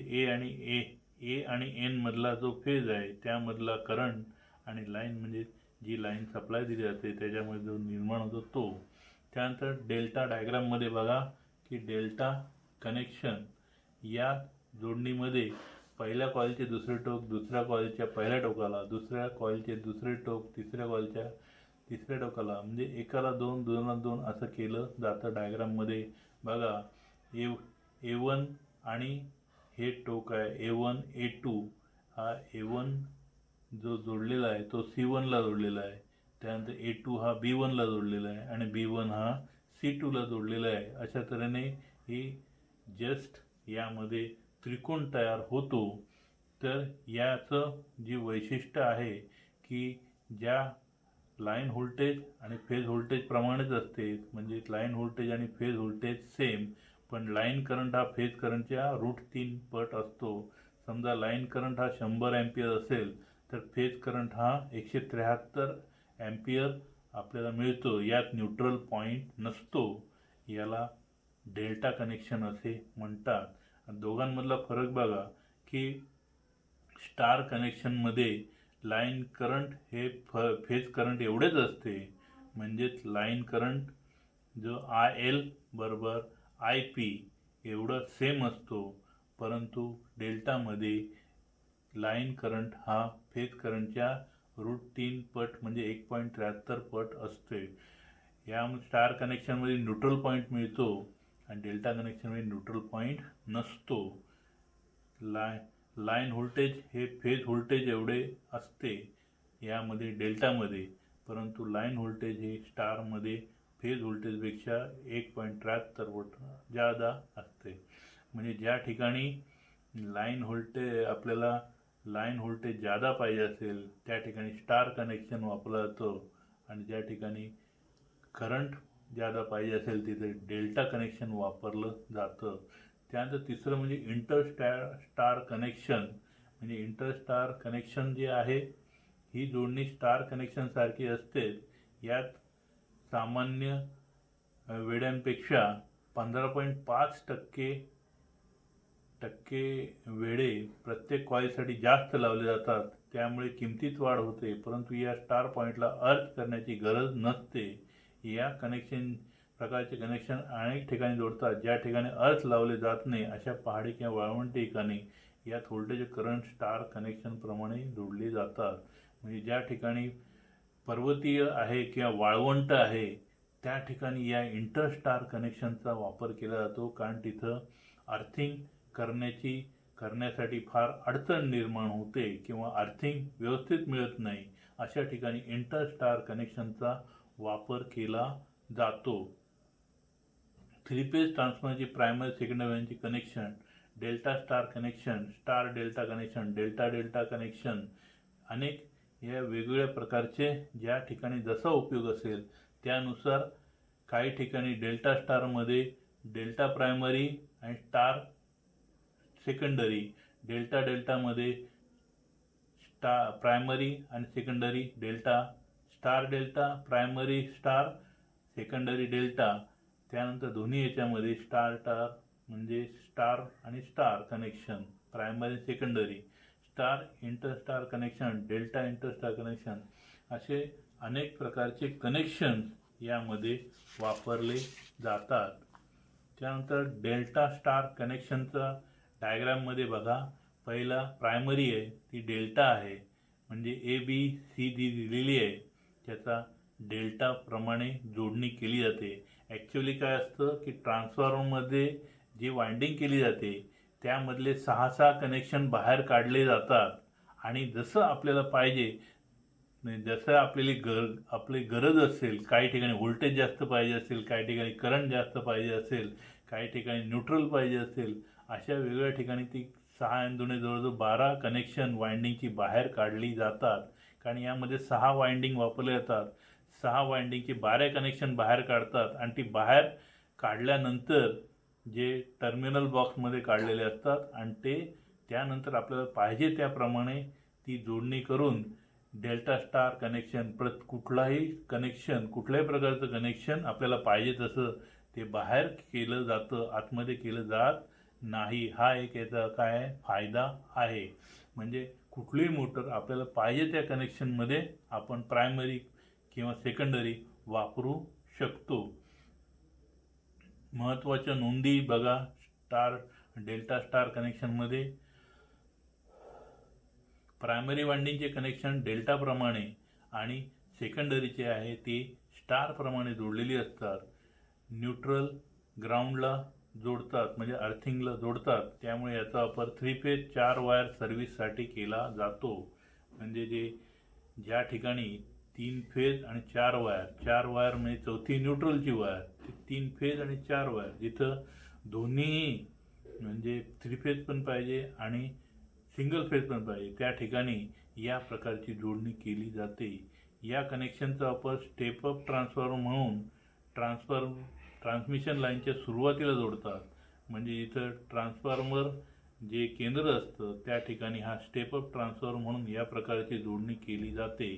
ए आणि एन मधला जो फेज आहे त्यामधला करंट, आणि लाईन म्हणजे जी लाईन सप्लाय दिली जाते त्याच्यामध्ये जो निर्माण होतो तो. त्यानंतर डेल्टा डायग्राममध्ये बघा की डेल्टा कनेक्शन या जोडणीमध्ये पहिल्या कॉइलचे दुसरे टोक दुसऱ्या कॉइलच्या पहिल्या टोकाला, दुसऱ्या कॉइलचे दुसरे टोक तिसऱ्या कॉइलच्या तिसऱ्या टोकाला, म्हणजे एकाला 2 दोनला 2 असं केलं जातं. डायग्राममध्ये बघा A1 आणि हे टोक आहे A1 A2, हा A1 जो जोडलेला आहे तो C1 ला जोडलेला आहे. त्यानंतर A2 हा B1 ला जोडलेला आहे आणि B1 हा C2 ला जोडलेला आहे. अशा तऱ्हेने ही जस्ट यामध्ये त्रिकोण तयार होतो. तर याचं जी वैशिष्ट्य आहे की ज्या लाईन व्होल्टेज आणि फेज व्होल्टेज प्रमाणेच असते, म्हणजे लाईन व्होल्टेज आणि फेज व्होल्टेज सेम, पण लाईन करंट हा फेज करंटच्या √3 पट असतो. समजा लाईन करंट हा 100 अँपियर असेल तर फेज करंट हा 173 अँपियर आपल्याला मिळतो. यात न्यूट्रल पॉईंट नसतो. याला डेल्टा कनेक्शन असे म्हणतात. दोघांमधला फरक बघा की स्टार कनेक्शनमध्ये लाईन करंट हे फेज करंट एवढेच असते. म्हणजेच लाईन करंट जो IL बरोबर IP एवढं सेम असतो. परंतु डेल्टामध्ये लाईन करंट हा फेज करंटच्या √3 पट म्हणजे 1.73 पट असते. या स्टार कनेक्शनमध्ये न्यूट्रल पॉईंट मिळतो आणि डेल्टा कनेक्शनमध्ये न्यूट्रल पॉईंट नसतो. लाईन व्होल्टेज हे फेज व्होल्टेज एवढे असते यामध्ये डेल्टामध्ये, परंतु लाईन व्होल्टेज हे स्टारमध्ये फेज व्होल्टेजपेक्षा 1.73 वोल्ट जादा असते. म्हणजे ज्या ठिकाणी आपल्याला लाईन व्होल्टेज जादा पाहिजे असेल त्या ठिकाणी स्टार कनेक्शन वापरलं जातं, आणि ज्या ठिकाणी करंट जादा पाहिजे असेल तिथे डेल्टा कनेक्शन वापरलं जातं. त्यानंतर तिसरं म्हणजे इंटरस्टार कनेक्शन. म्हणजे इंटरस्टार कनेक्शन जे आहे ही जोडणी स्टार कनेक्शन सारखी असते. यात सामान्य वेड्यांपेक्षा 15.5% वेडे प्रत्येक कॉईलसाठी जास्त लावले जातात, त्यामुळे किमतीत वाढ होते. परंतु या स्टार पॉईंटला अर्थ करण्याची गरज नसते. या प्रकारचे कनेक्शन अनेक ठिकाणी जोडतात. ज्या ठिकाणी अर्थ लावले जात नाही अशा पहाडी किंवा वाळवंटी ठिकाणी यात व्होल्टेज करंट स्टार कनेक्शनप्रमाणे जोडले जातात. म्हणजे ज्या ठिकाणी पर्वतीय आहे किंवा वाळवंट आहे त्या ठिकाणी या इंटरस्टार कनेक्शनचा वापर केला जातो, कारण तिथं अर्थिंग करण्यासाठी फार अडचण निर्माण होते किंवा अर्थिंग व्यवस्थित मिळत नाही. अशा ठिकाणी इंटरस्टार कनेक्शनचा वापर केला जातो. 3 फेज ट्रान्सफॉर्मरची प्रायमरी सेकंडरी यांची connection, delta star connection, star delta connection, delta delta connection, अनेक या वेगवेगळ्या प्रकारचे ज्या ठिकाणी जसा उपयोग असेल त्यानुसार काही ठिकाणी डेल्टा स्टारमध्ये डेल्टा प्रायमरी आणि स्टार सेकंडरी, डेल्टा डेल्टामध्ये प्रायमरी आणि secondary delta, star delta, primary star, secondary delta. त्यानंतर दोन्ही याच्यामध्ये स्टार म्हणजे स्टार आणि star connection, primary secondary, star interstar connection, delta interstar connection, असे अनेक प्रकारचे कनेक्शन यामध्ये वापरले जातात. त्यानंतर डेल्टा स्टार कनेक्शनचा डायग्राममध्ये बघा, पहिला प्रायमरी आहे ती डेल्टा आहे, म्हणजे ABCD दिलेली आहे, त्याचा डेल्टा प्रमाणे जोडणी केली जाते. ॲक्च्युअली काय असतं की ट्रान्सफॉर्मरमध्ये जी वाइंडिंग केली जाते त्यामधले 6 कनेक्शन बाहेर काढले जातात, आणि जसं आपल्याला पाहिजे, जसं आपली गरज असेल, काही ठिकाणी व्होल्टेज जास्त पाहिजे असेल, काही ठिकाणी करंट जास्त पाहिजे असेल, काही ठिकाणी न्यूट्रल पाहिजे असेल, अशा वेगवेगळ्या ठिकाणी ती 6 आणि 2 जवळजवळ 12 कनेक्शन वाइंडिंगची बाहेर काढली जातात. कारण यामध्ये 6 वाइंडिंग वापरले जातात. 6 वाइंडिंगचे 12 कनेक्शन बाहेर काढतात, आणि ती बाहेर काढल्यानंतर जे टर्मिनल बॉक्समध्ये काढलेले असतात, आणि ते त्यानंतर आपल्याला पाहिजे त्याप्रमाणे ती जोडणी करून डेल्टा स्टार कनेक्शन, कुठल्याही प्रकारचं कनेक्शन आपल्याला पाहिजे तसं ते बाहेर केलं जातं, आतमध्ये केलं जात नाही. हा एक याचा काय फायदा आहे. म्हणजे कुठलीही मोटर आपल्याला पाहिजे त्या कनेक्शनमध्ये आपण प्रायमरी किंवा सेकंडरी वापरू शकतो. महत्त्वाच्या नोंदी बघा, डेल्टा स्टार कनेक्शनमध्ये प्रायमरी वाइंडिंगचे कनेक्शन डेल्टा प्रमाणे आणि सेकंडरीचे आहे ते स्टार प्रमाणे जोडलेली असतात. न्यूट्रल ग्राउंडला जोडतात, म्हणजे अर्थिंगला जोडतात. त्यामुळे याचा वापर 3 फेज 4 वायर सर्व्हिससाठी केला जातो. म्हणजे ज्या ठिकाणी 3 फेज आणि 4 वायर म्हणजे चौथी न्यूट्रलची वायर, 3 फेज आणि 4 वायर, जिथं दोन्ही म्हणजे 3 फेज पण पाहिजे आणि सिंगल फेज पण पाहिजे त्या ठिकाणी या प्रकारची जोडणी केली जाते. या कनेक्शनचा वापर स्टेप अप ट्रान्सफॉर्मर म्हणून ट्रान्समिशन लाईनच्या सुरुवातीला जोडतात. म्हणजे इथं ट्रान्सफॉर्मर जे केंद्र असतं त्या ठिकाणी हा स्टेप अप ट्रान्सफॉर्मर म्हणून या प्रकारची जोडणी केली जाते.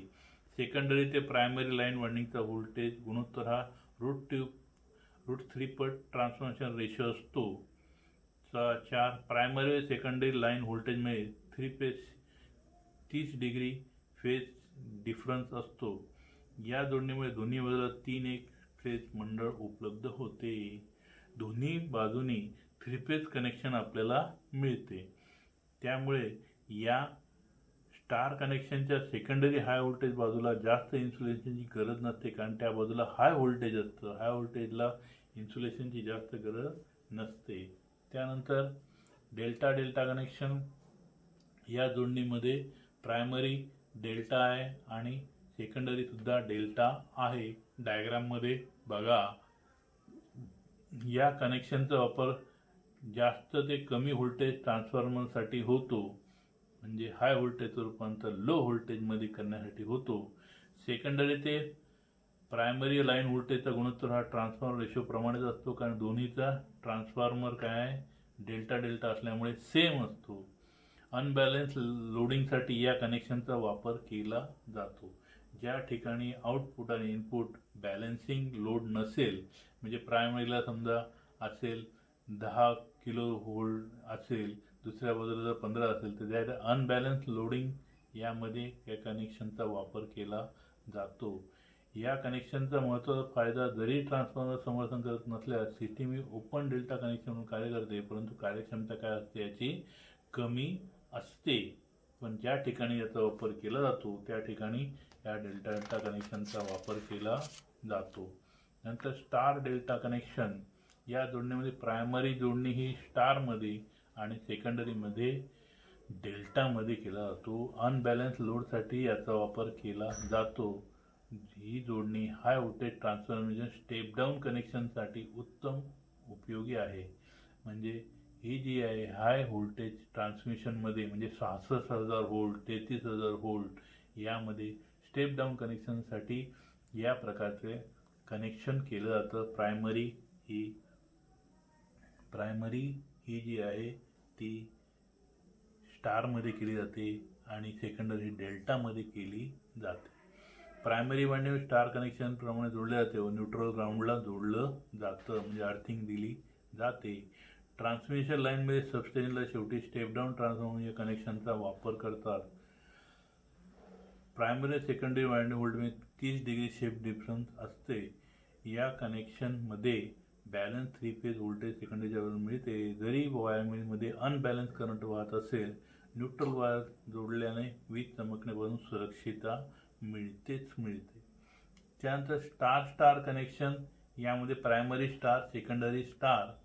सेकंडरी ते प्रायमरी लाईन वाइंडिंगचा व्होल्टेज गुणोत्तर हा √3 पट ट्रान्सफॉर्मेशन रेशो असतो. 4 प्रायमरी व सेकंडरी लाईन व्होल्टेजमध्ये 3 फेज 30 डिग्री फेज डिफरन्स असतो. या जोडणीमुळे दोन्ही बाजूला 3 फेज मंडळ उपलब्ध होते. दोन्ही बाजूनी 3 फेज कनेक्शन आपल्याला मिळते. त्यामुळे या स्टार कनेक्शनच्या सेकंडरी हाय व्होल्टेज बाजूला जास्त इन्सुलेशनची गरज नसते, कारण त्या बाजूला हाय व्होल्टेज असतं. हाय व्होल्टेजला इन्सुलेशनची जास्त गरज नसते. त्यानंतर डेल्टा डेल्टा कनेक्शन, या जोडणीमध्ये प्रायमरी डेल्टा आहे आणि सेकंडरी सुद्धा डेल्टा आहे. डायग्राममध्ये बघा, या कनेक्शनचा वापर जास्त ते कमी व्होल्टेज ट्रान्सफॉर्मरसाठी होतो, म्हणजे हाय व्होल्टेजचं रूपांतर लो व्होल्टेजमध्ये करण्यासाठी होतो. सेकंडरी ते प्रायमरी लाईन व्होल्टेजचा गुणोत्तर हा ट्रान्सफॉर्मर रेशो प्रमाणेच असतो, कारण दोन्हीचा ट्रान्सफॉर्मर काय आहे, डेल्टा डेल्टा असल्यामुळे सेम असतो. अनबॅलन्स लोडिंगसाठी या कनेक्शनचा वापर केला जातो. ज्या ठिकाणी आउटपुट आणि इनपुट बॅलन्सिंग लोड नसेल, म्हणजे प्रायमरीला समजा असेल 10 किलो व्होल्ट असेल, दुसऱ्या बाजूला जर 15 असेल, तर त्या अनबॅलन्स लोडिंग यामध्ये या कनेक्शनचा वापर केला जातो. या कनेक्शनचा महत्त्वाचा फायदा, जरी ट्रान्सफॉर्मर समर्थन करत नसल्यास सिस्टीम ही ओपन डेल्टा कनेक्शन म्हणून कार्य करते, परंतु कार्यक्षमता काय असते याची कमी असते. पण ज्या ठिकाणी याचा वापर केला जातो त्या ठिकाणी या डेल्टा डेल्टा कनेक्शनचा वापर केला जातो. नंतर स्टार डेल्टा कनेक्शन, या जोडणीमध्ये प्रायमरी जोडणी ही स्टारमध्ये आणि सेकंडरीमध्ये डेल्टामध्ये केला जातो. अनबॅलन्स लोडसाठी याचा वापर केला जातो. ही जोडणी high voltage transformation step down कनेक्शनसाठी उत्तम उपयोगी आहे. म्हणजे ही जी आहे हाय व्होल्टेज ट्रान्समिशनमध्ये, म्हणजे 66,000 व्होल्ट 33,000 व्होल्ट यामध्ये स्टेप डाऊन कनेक्शनसाठी या प्रकारचे कनेक्शन केलं जातं. प्रायमरी ही जी आहे ती स्टारमध्ये केली जाते आणि सेकंडरी डेल्टामध्ये केली जाते. प्रायमरी वायंडिंग स्टार कनेक्शन प्रमाणे जोडले जाते व न्यूट्रल ग्राउंडला जोडलं जातं, म्हणजे अर्थिंग दिली जाते. ट्रान्समिशन लाईनमध्ये सबस्टेशनला शेवटी स्टेप डाऊन ट्रान्सफॉर्मर या कनेक्शनचा वापर करतात. प्रायमरी सेकंडरी वायंडिंग व्होल्टेजमध्ये 30 डिग्री शेप डिफरन्स असते. या कनेक्शनमध्ये बॅलन्स 3 फेज व्होल्टेज सेकंडरीच्या वरून मिळते. जरी वायरमध्ये अनबॅलन्स करंट वाहत असेल, न्यूट्रल वायर जोडल्याने वीज चमकण्यापासून सुरक्षितता मिळते. त्यानंतर स्टार स्टार कनेक्शन, यामध्ये प्रायमरी स्टार सेकंडरी स्टार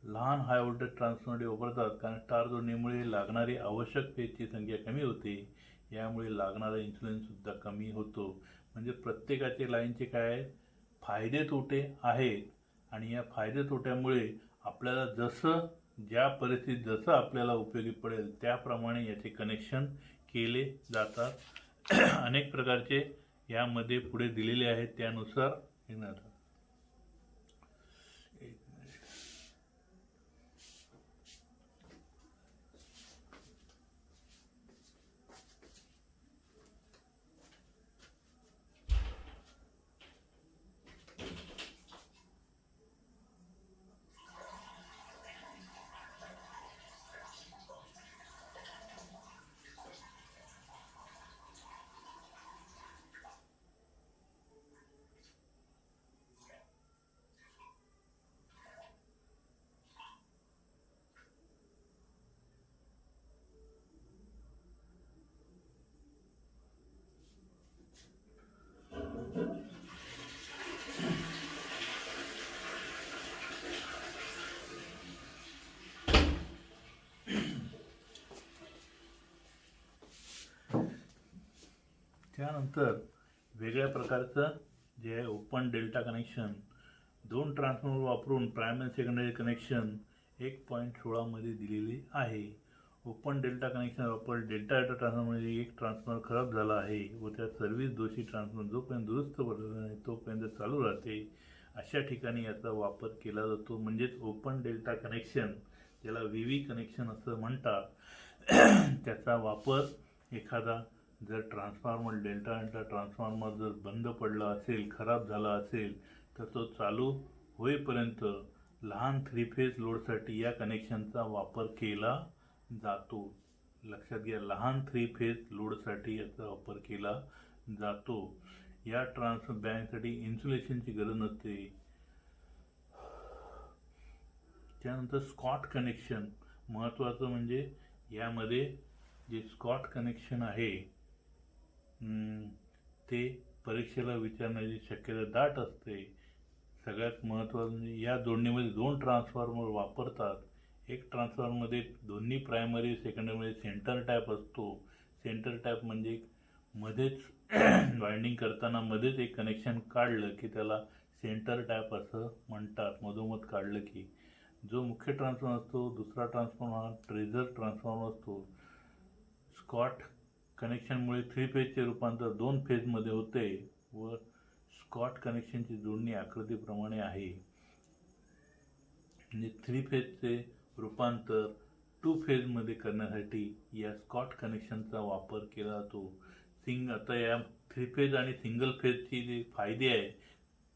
लहान हाय व्होल्टेज ट्रान्सफॉर्मरसाठी वापरतात, कारण स्टार जोडणीमुळे लागणारी आवश्यक फेजची संख्या कमी होते. यामुळे लागणारा इन्सुलेशन सुद्धा कमी होतो. म्हणजे प्रत्येकाचे लाईनचे काय फायदे तोटे आहेत, आणि या फायदे तोट्यामुळे आपल्याला ज्या परिस्थितीत जसं आपल्याला उपयोगी पडेल त्याप्रमाणे याचे कनेक्शन केले जातात. अनेक प्रकारचे यामध्ये पुढे दिलेले आहेत, त्यानुसार येणार. त्यानंतर वेगळ्या प्रकारचं जे आहे ओपन डेल्टा कनेक्शन, 2 ट्रान्सफॉर्मर वापरून प्रायमरी सेकंडरी कनेक्शन 1.16 मध्ये दिलेले आहे. ओपन डेल्टा कनेक्शन वापर डेल्टा डेल्टा ट्रान्सफॉर्मरमध्ये एक ट्रान्सफॉर्मर खराब झाला आहे व त्या सर्व्हिस दोषी ट्रान्सफॉर्मर जोपर्यंत दुरुस्त होत नाही तोपर्यंत चालू राहते, अशा ठिकाणी याचा वापर केला जातो. म्हणजेच ओपन डेल्टा कनेक्शन, ज्याला व्ही कनेक्शन असं म्हणतात, त्याचा वापर एखादा जर ट्रान्सफॉर्मर डेल्टा डेल्टा ट्रान्सफॉर्मर जर बंद पडला असेल, खराब झाला असेल, तर तो चालू होईपर्यंत लहान 3 फेज लोडसाठी या कनेक्शनचा वापर केला जातो. लक्षात घ्या, लहान 3 फेज लोडसाठी याचा वापर केला जातो. या बँकसाठी इन्सुलेशनची गरज नसते. त्यानंतर स्कॉट कनेक्शन महत्त्वाचं, म्हणजे यामध्ये जे स्कॉट कनेक्शन आहे ते परीक्षेला विचारण्याची शक्यता दाट असते. सगळ्यात महत्त्वाचं म्हणजे या जोडणीमध्ये 2 ट्रान्सफॉर्मर वापरतात. एक ट्रान्सफॉर्मरमध्ये दोन्ही प्रायमरी सेकंडरीमध्ये सेंटर टॅप असतो. सेंटर टॅप म्हणजे मध्येच वायंडिंग करताना मध्येच एक कनेक्शन काढलं की त्याला सेंटर टॅप असं म्हणतात. मधोमध काढलं की जो मुख्य ट्रान्सफॉर्मर असतो, दुसरा ट्रान्सफॉर्मर हा ट्रेझर ट्रान्सफॉर्मर असतो. स्कॉट कनेक्शनमुळे 3 फेजचे रूपांतर 2 फेजमध्ये होते व स्कॉट कनेक्शनची जोडणी आकृतीप्रमाणे आहे. म्हणजे 3 फेजचे रूपांतर 2 फेजमध्ये करण्यासाठी या स्कॉट कनेक्शनचा वापर केला जातो. आता या 3 फेज आणि सिंगल फेजची जे फायदे आहे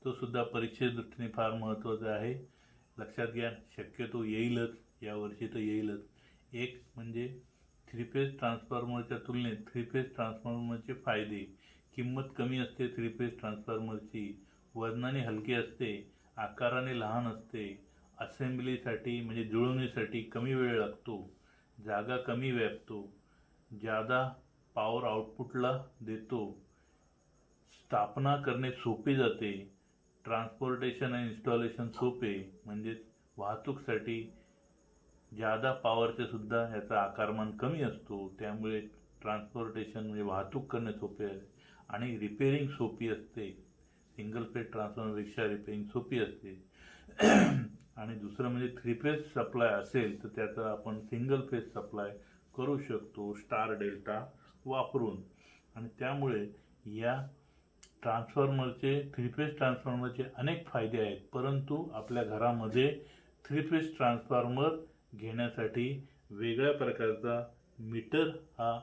तो सुद्धा परीक्षेच्या दृष्टीने फार महत्त्वाचा आहे. लक्षात घ्या, शक्यतो येईलच, यावर्षी तर येईलच. एक म्हणजे 3 फेज ट्रान्सफॉर्मरच्या तुलनेत 3 फेज ट्रान्सफॉर्मरचे फायदे. किंमत कमी असते 3 फेज ट्रान्सफॉर्मरची, वजनाने हलके असते, आकाराने लहान असते, असेंब्लीसाठी म्हणजे जुळवणीसाठी कमी वेळ लागतो, जागा कमी व्यापतो, जादा पॉवर आउटपुटला देतो, स्थापना करणे सोपे जाते, ट्रान्सपोर्टेशन आणि इन्स्टॉलेशन सोपे म्हणजे वाहतूकसाठी जादा पॉवरचे सुद्धा याचा आकारमान कमी असतो, त्यामुळे ट्रान्सपोर्टेशन म्हणजे वाहतूक करणे सोपे आहे आणि रिपेअरिंग सोपी असते. सिंगल फेज ट्रान्सफॉर्मरपेक्षा रिपेअरिंग सोपी असते. आणि दुसरं म्हणजे 3 फेज सप्लाय असेल तर त्याचा आपण सिंगल फेज सप्लाय करू शकतो स्टार डेल्टा वापरून. आणि त्यामुळे या ट्रान्सफॉर्मरचे 3 फेज ट्रान्सफॉर्मरचे अनेक फायदे आहेत. परंतु आपल्या घरामध्ये 3 फेज ट्रान्सफॉर्मर घेण्यासाठी वेगळ्या प्रकारचा मीटर हा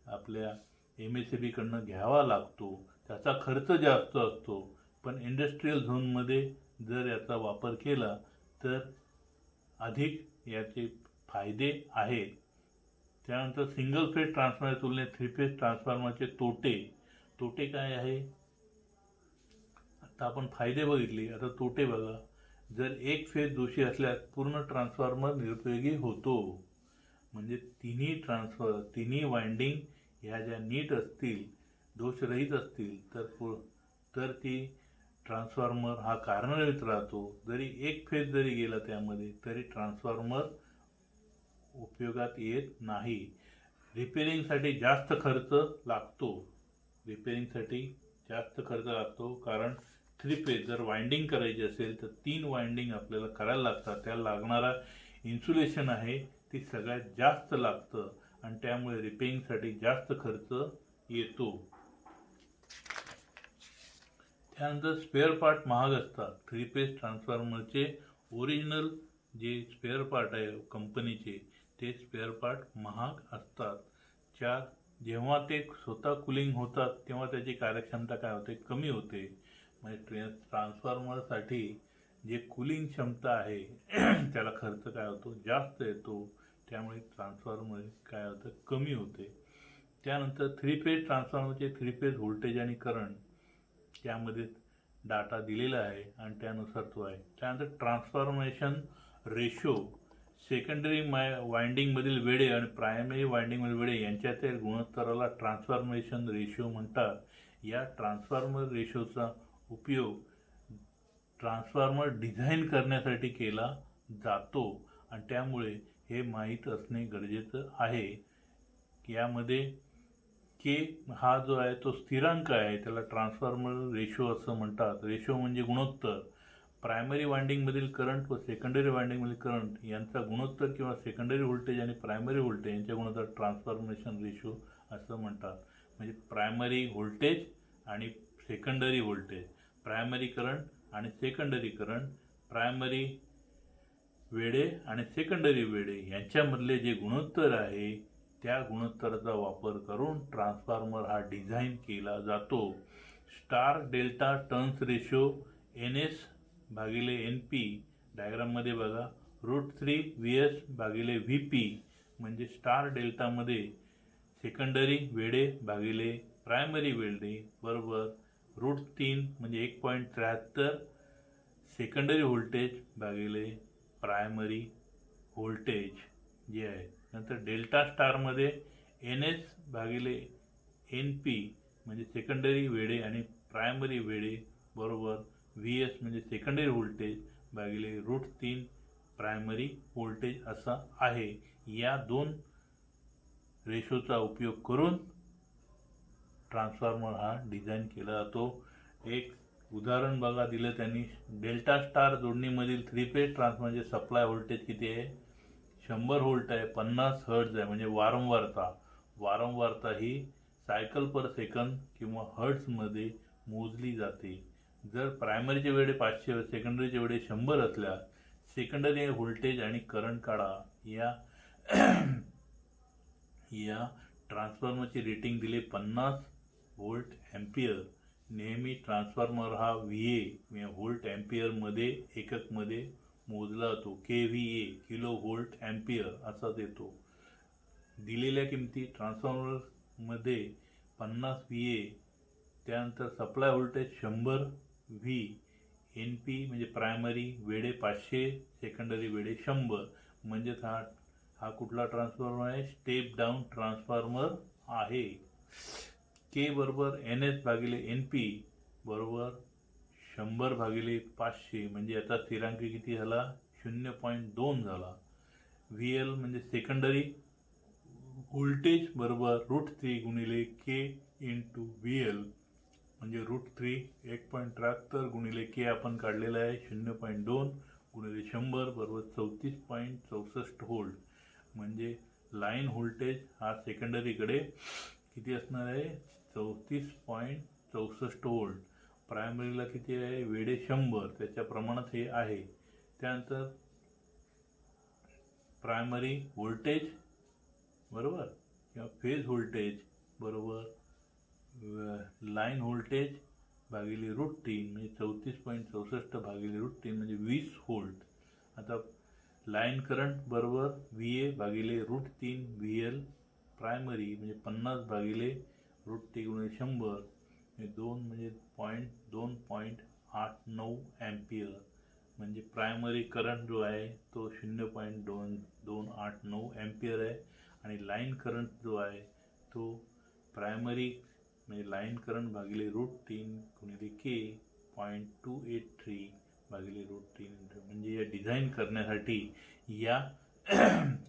आपल्या MSEB कडनं घ्यावा लागतो. त्याचा खर्च जास्त असतो. पण इंडस्ट्रीयल झोनमध्ये जर याचा वापर केला तर अधिक याचे फायदे आहेत. त्यानंतर सिंगल फेज ट्रान्सफॉर्मर तुलनेत 3 फेज ट्रान्सफॉर्मरचे तोटे काय आहे? आता आपण फायदे बघितले, आता तोटे बघा. जर एक फेज दोषी असल्यास पूर्ण ट्रान्सफॉर्मर निरुपयोगी होतो. म्हणजे तिन्ही वाइंडिंग ह्या ज्या नीट असतील, दोषरहित असतील तर ती ट्रान्सफॉर्मर हा कार्यरहित राहतो. जरी एक फेज जरी गेला त्यामध्ये तरी ट्रान्सफॉर्मर उपयोगात येत नाही. रिपेअरिंगसाठी जास्त खर्च लागतो. कारण 3 फेज जर वाइंडिंग करायची असेल तर 3 वाइंडिंग आपल्याला करायला लागतात. त्याला लागणारा इन्सुलेशन आहे ती सगळ्यात जास्त लागतं आणि त्यामुळे रिपेअरिंगसाठी जास्त खर्च येतो. त्यानंतर स्पेअर पार्ट महाग असतात. 3 फेज ट्रान्सफॉर्मरचे ओरिजिनल जे स्पेअर पार्ट आहे कंपनीचे ते स्पेअर पार्ट महाग असतात. जेव्हा ते स्वतः कुलिंग होतात तेव्हा त्याची कार्यक्षमता काय होते, कमी होते. म्हणजे ट्रान्सफॉर्मरसाठी जे कुलिंग क्षमता आहे त्याला खर्च काय होतो, जास्त येतो. त्यामुळे ट्रान्सफॉर्मर काय होतं, कमी होते. त्यानंतर 3 फेज ट्रान्सफॉर्मरचे 3 फेज व्होल्टेज आणि करंट त्यामध्ये डाटा दिलेला आहे आणि त्यानुसार तो आहे. त्यानंतर ट्रान्सफॉर्मेशन रेशो, सेकंडरी वाइंडिंगमधील वेळे आणि प्रायमरी वाइंडिंगमधील वेळे यांच्यातील गुणोत्तराला ट्रान्सफॉर्मेशन रेशो म्हणतात. या ट्रान्सफॉर्मर रेशोचा उपयोग ट्रान्सफॉर्मर डिझाईन करण्यासाठी केला जातो आणि त्यामुळे हे माहीत असणे गरजेचं आहे. यामध्ये के हा जो आहे तो स्थिरांक आहे, त्याला ट्रान्सफॉर्मर रेशो असं म्हणतात. रेशो म्हणजे गुणोत्तर. प्रायमरी वाइंडिंगमधील करंट व सेकंडरी वाइंडिंगमधील करंट यांचा गुणोत्तर किंवा सेकंडरी व्होल्टेज आणि प्रायमरी व्होल्टेज यांच्या गुणोत्तर ट्रान्सफॉर्मेशन रेशो असं म्हणतात. म्हणजे प्रायमरी व्होल्टेज आणि सेकंडरी व्होल्टेज, प्रायमरी करंट आणि सेकंडरी करंट, प्रायमरी वेळे आणि सेकंडरी वेळे यांच्यामधले जे गुणोत्तर आहे त्या गुणोत्तराचा वापर करून ट्रान्सफॉर्मर हा डिझाईन केला जातो. Star delta turns ratio NS/NP डायग्राममध्ये बघा. √3 VS/VP म्हणजे स्टार डेल्टामध्ये सेकंडरी वेळे भागिले प्रायमरी वेळे बरोबर √3 म्हणजे 1.73 सेकंडरी व्होल्टेज भागिले प्रायमरी व्होल्टेज जे आहे. नंतर डेल्टा स्टारमध्ये NS/NP म्हणजे सेकंडरी वेळे आणि प्रायमरी वेळे बरोबर VS म्हणजे सेकंडरी व्होल्टेज भागिले √3 प्रायमरी व्होल्टेज असा आहे. या दोन रेशोचा उपयोग करून ट्रान्सफॉर्मर हा डिझाईन केला जातो. एक उदाहरण बघा दिलं त्यांनी. डेल्टा स्टार जोडणीमधील 3 फेज ट्रान्सफॉर्मरचे सप्लाय व्होल्टेज किती आहे? 100 व्होल्ट आहे. 50 हर्ट्ज आहे. म्हणजे वारंवारता ही सायकल पर सेकंद किंवा हर्ट्जमध्ये मोजली जाते. जर प्रायमरीचे वेळे 500 सेकंडरीचे वेळे 100 असल्या सेकंडरी व्होल्टेज आणि करंट काढा. या ट्रान्सफॉर्मरची रेटिंग दिले 50 व्होल्ट एम्पियर. नेहमी ट्रान्सफॉर्मर हा VA व्होल्ट एम्पियर मध्ये एककमध्ये मोजला जातो. KVA किलो व्होल्ट एम्पियर असा देतो. दिलेल्या किमती ट्रान्सफॉर्मरमध्ये 50 VA, त्यानंतर सप्लाय व्होल्टेज 100 V, NP म्हणजे प्रायमरी वेळे 500 सेकंडरी वेळे 100. म्हणजेच हा कुठला ट्रान्सफॉर्मर आहे? स्टेप डाऊन ट्रान्सफॉर्मर आहे. K बरोबर NS भागिले NP बरोबर 100 भागिले 500 म्हणजे याचा स्थिरांक किती झाला? 0.2 झाला. VL म्हणजे सेकंडरी व्होल्टेज बरोबर √3 गुणिले K इंटू VL म्हणजे √3 1.73 गुणिले K आपण काढलेला आहे 0.2 गुणिले 100 बरोबर 34.64 व्होल्ट. म्हणजे लाईन व्होल्टेज हा सेकंडरीकडे किती असणार आहे? 34.64 व्होल्ट. प्रायमरीला किती आहे? वेळे 100, त्याच्या प्रमाणात हे आहे. त्यानंतर प्रायमरी व्होल्टेज बरोबर किंवा फेज व्होल्टेज बरोबर लाईन व्होल्टेज भागिले √3 म्हणजे 34.64 भागिले √3 म्हणजे 20 व्होल्ट. आता लाईन करंट बरोबर VA भागिले √3 VL प्रायमरी म्हणजे 50 भागिले √3 गुणिले 100 म्हणजे 2.89 एम्पियर. म्हणजे प्रायमरी करंट जो आहे तो 0.289 एम्पियर आहे. आणि लाईन करंट जो आहे तो प्रायमरी म्हणजे लाईन करंट भागिले √3 गुणिले K 0.283 भागिले √3. म्हणजे या डिझाईन करण्यासाठी या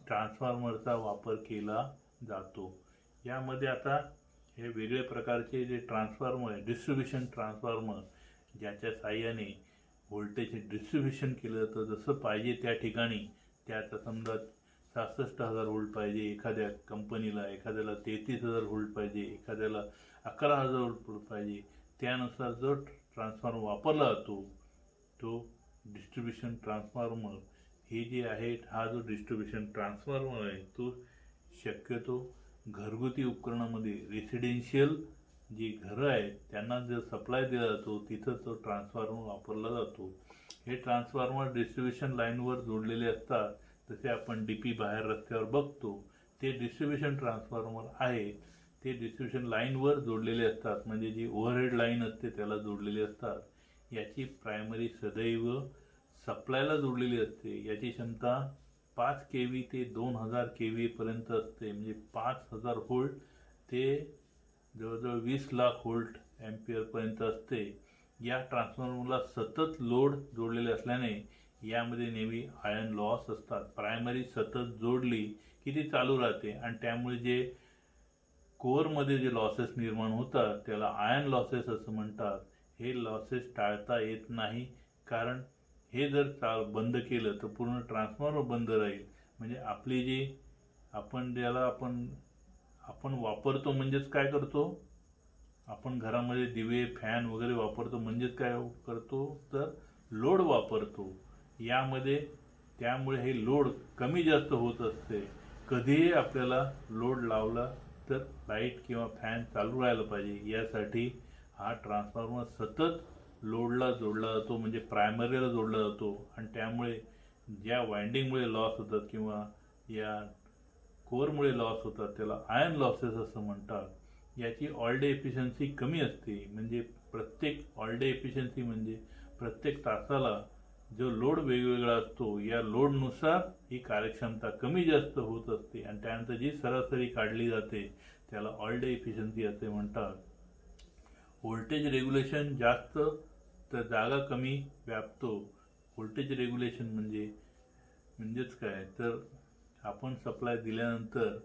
ट्रान्सफॉर्मरचा वापर केला जातो. यामध्ये आता हे वेगळे प्रकारचे जे ट्रान्सफॉर्मर आहे, डिस्ट्रीब्युशन ट्रान्सफॉर्मर, ज्याच्या साहाय्याने व्होल्टेज डिस्ट्रीब्युशन केलं जातं जसं पाहिजे त्या ठिकाणी. त्यात समजा 66,000 व्होल्ट पाहिजे एखाद्या कंपनीला, एखाद्याला 33,000 व्होल्ट पाहिजे, एखाद्याला 11,000 व्होल्ट पाहिजे. त्यानुसार जो ट्रान्सफॉर्मर वापरला जातो तो डिस्ट्रीब्युशन ट्रान्सफॉर्मर. हे जे आहे हा जो डिस्ट्रीब्युशन ट्रान्सफॉर्मर आहे तो शक्यतो घरगुती उपकरणामध्ये रेसिडेन्शियल जी घरं आहेत त्यांना जर सप्लाय दिला जातो तिथं तो ट्रान्सफॉर्मर वापरला जातो. हे ट्रान्सफॉर्मर डिस्ट्रीब्युशन लाईनवर जोडलेले असतात. जसे आपण DP बाहेर रस्त्यावर बघतो ते डिस्ट्रीब्युशन ट्रान्सफॉर्मर आहे. ते डिस्ट्रीब्युशन लाईनवर जोडलेले असतात. म्हणजे जी ओव्हरहेड लाईन असते त्याला जोडलेले असतात. याची प्रायमरी सदैव सप्लायला जोडलेली असते. याची क्षमता 5 kV ते 2000 kV पर्यंत असते. म्हणजे 5000 व्होल्ट ते जवळजवळ 20 लाख व्होल्ट एम्पियर पर्यंत असते. या ट्रान्सफॉर्मरला सतत लोड जोडलेले असल्याने यामध्ये नेहमी आयर्न लॉस असतात. प्रायमरी सतत जोडली की ती चालू राहते आणि त्यामुळे जे कोअरमध्ये जे लॉसेस निर्माण होतात त्याला आयर्न लॉसेस असं म्हणतात. हे लॉसेस टाळता येत नाही, कारण हे जर बंद केलं तर पूर्ण ट्रान्सफॉर्मर बंद राहील. म्हणजे आपली जी ज्याला आपण वापरतो म्हणजेच काय करतो, आपण घरामध्ये दिवे फॅन वगैरे वापरतो म्हणजेच काय करतो तर लोड वापरतो. त्यामुळे हे लोड कमी जास्त होत असते. कधीही आपल्याला लोड लावला तर लाईट किंवा फॅन चालू राहायला पाहिजे. यासाठी हा ट्रान्सफॉर्मर सतत लोडला जोडला जातो, म्हणजे प्रायमरीला जोडला जातो. आणि त्यामुळे ज्या वाइंडिंगमुळे लॉस होतात किंवा या कोअरमुळे लॉस होतात त्याला आयर्न लॉसेस असं म्हणतात. याची ऑल डे एफिशियन्सी कमी असते. म्हणजे प्रत्येक तासाला जो लोड वेगवेगळा असतो या लोडनुसार ही कार्यक्षमता कमी जास्त होत असते. आणि त्यानंतर जी सरासरी काढली जाते त्याला ऑल डे एफिशियन्सी असे म्हणतात. व्होल्टेज रेग्युलेशन जास्त तर जागा कमी व्यापतो. व्होल्टेज रेग्युलेशन म्हणजेच काय तर आपण सप्लाय दिल्यानंतर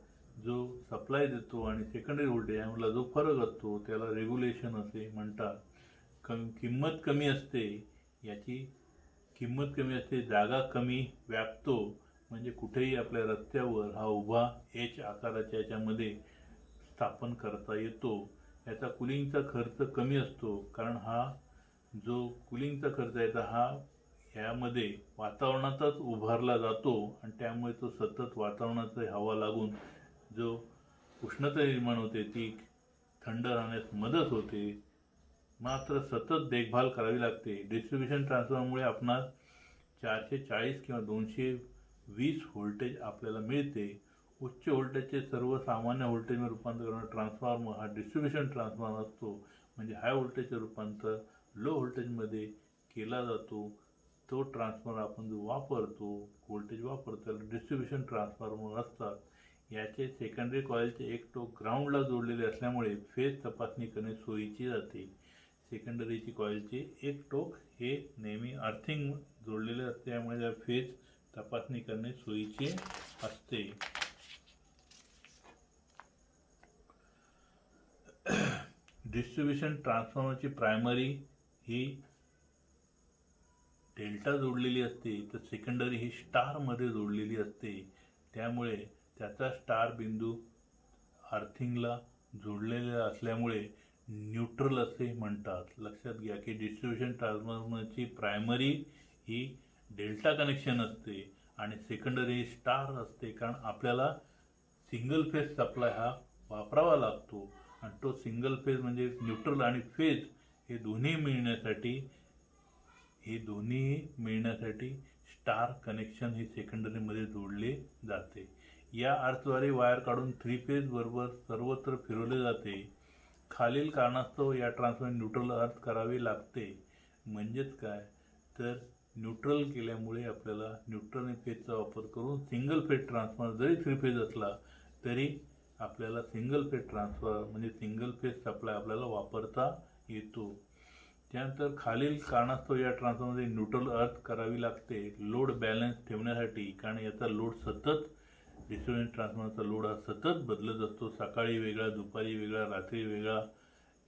जो सप्लाय देतो आणि सेकंडरी व्होल्टेज यामधला जो फरक असतो त्याला रेग्युलेशन असे म्हणतात. किंमत कमी असते, याची किंमत कमी असते, जागा कमी व्यापतो. म्हणजे कुठेही आपल्या रस्त्यावर हा उभा एच आकाराच्या याच्यामध्ये स्थापन करता येतो. याचा कुलिंगचा खर्च कमी असतो, कारण हा जो कुलिंगचा खर्च आहे हा यामध्ये वातावरणातच उभारला जातो आणि त्यामुळे तो सतत वातावरणाची हवा लागून जो उष्णता निर्माण होते ती थंड राहण्यास मदत होते. मात्र सतत देखभाल करावी लागते. डिस्ट्रीब्युशन ट्रान्सफॉर्मरमुळे आपणास 440 किंवा 220 व्होल्टेज आपल्याला मिळते. उच्च व्होल्टेजचे सर्वसामान्य व्होल्टेजमध्ये रूपांतर करणारा ट्रान्सफॉर्मर हा डिस्ट्रीब्युशन ट्रान्सफॉर्मर असतो. म्हणजे हाय व्होल्टेजचे रूपांतर लो व्होल्टेजमध्ये केला जातो. तो ट्रान्सफॉर्मर आपण जो वापरतो, व्होल्टेज वापरतो, त्याला डिस्ट्रीब्युशन ट्रान्सफॉर्मर असतात. याचे सेकंडरी कॉइलचे एक टोक ग्राउंडला जोडलेले असल्यामुळे फेज तपासणी करणे सोयीची जाते. सेकंडरीची कॉइलचे एक टोक हे नेहमी अर्थिंग जोडलेले असते, त्यामुळे त्या फेज तपासणी करणे सोयीचे असते. डिस्ट्रीब्युशन ट्रान्सफॉर्मरची प्रायमरी ही डेल्टा जोडलेली असते, तर सेकंडरी ही स्टारमध्ये जोडलेली असते. त्यामुळे त्याचा स्टार बिंदू अर्थिंगला जोडलेला असल्यामुळे न्यूट्रल असे म्हणतात. लक्षात घ्या की डिस्ट्रीब्युशन ट्रान्सफॉर्मरची प्रायमरी ही डेल्टा कनेक्शन असते आणि सेकंडरी ही स्टार असते, कारण आपल्याला सिंगल फेज सप्लाय हा वापरावा लागतो आणि तो सिंगल फेज म्हणजे न्यूट्रल आणि फेज हे दोन्ही मिळण्यासाठी स्टार कनेक्शन हे सेकंडरीमध्ये जोडले जाते. या अर्थद्वारे वायर काढून 3 फेज बरोबर सर्वत्र फिरवले जाते. खालील कारणास्तव या ट्रान्सफॉर्मर न्यूट्रल अर्थ करावे लागते. म्हणजेच काय तर न्यूट्रल केल्यामुळे आपल्याला न्यूट्रल फेजचा वापर करून सिंगल फेज ट्रान्सफॉर्मर जरी 3 फेज असला तरी आपल्याला सिंगल फेज ट्रान्सफॉर्मर म्हणजे सिंगल फेज सप्लाय आपल्याला वापरता येतो. त्यानंतर खालील कारणास्तव या ट्रान्सफॉर्मरमध्ये न्यूट्रल अर्थ करावी लागते. लोड बॅलन्स ठेवण्यासाठी, कारण याचा लोड सतत डिस्ट्रीब्युशन ट्रान्सफॉर्मरचा लोड हा सतत बदलत असतो. सकाळी वेगळा, दुपारी वेगळा, रात्री वेगळा.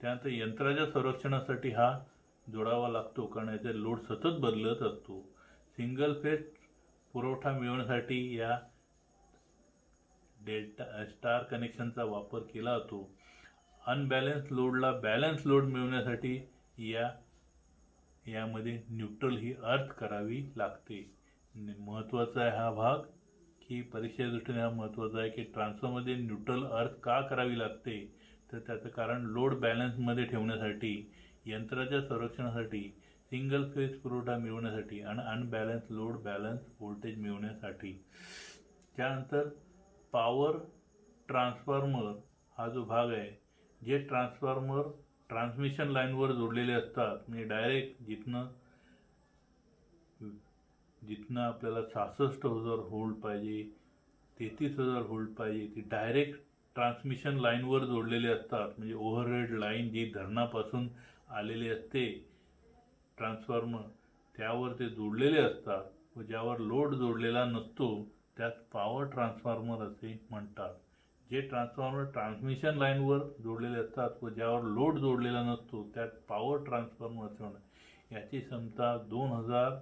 त्यानंतर यंत्राच्या संरक्षणासाठी हा जोडावा लागतो, कारण याचा लोड सतत बदलत असतो. सिंगल फेज पुरवठा मिळवण्यासाठी या डेल्टा स्टार कनेक्शनचा वापर केला जातो. अनबॅलन्स लोडला बॅलन्स लोड मिळवण्यासाठी यामध्ये न्यूट्रल ही अर्थ करावी लागते. महत्त्वाचा आहे हा भाग की परीक्षेच्या दृष्टीने हा महत्त्वाचा आहे की ट्रान्सफॉर्मरमध्ये न्यूट्रल अर्थ का करावी लागते. तर त्याचं कारण लोड बॅलन्समध्ये ठेवण्यासाठी, यंत्राच्या संरक्षणासाठी, सिंगल फेज पुरवठा मिळवण्यासाठी आणि अनबॅलन्स लोड बॅलन्स व्होल्टेज मिळवण्यासाठी. त्यानंतर पॉवर ट्रान्सफॉर्मर हा जो भाग आहे, जे ट्रान्सफॉर्मर ट्रान्समिशन लाईनवर जोडलेले असतात, म्हणजे डायरेक्ट जिथनं आपल्याला 66,000 व्होल्ट पाहिजे, 33,000 व्होल्ट पाहिजे, ती डायरेक्ट ट्रान्समिशन लाईनवर जोडलेले असतात. म्हणजे ओव्हरहेड लाईन जी धरणापासून आलेली असते ट्रान्सफॉर्मर, त्यावर ते जोडलेले असतात व ज्यावर लोड जोडलेला नसतो त्यात पॉवर ट्रान्सफॉर्मर असे म्हणतात. जे ट्रान्सफॉर्मर ट्रान्समिशन लाईनवर जोडलेले असतात व ज्यावर लोड जोडलेला नसतो त्यात पॉवर ट्रान्सफॉर्मर असे म्हणतात. याची क्षमता 2000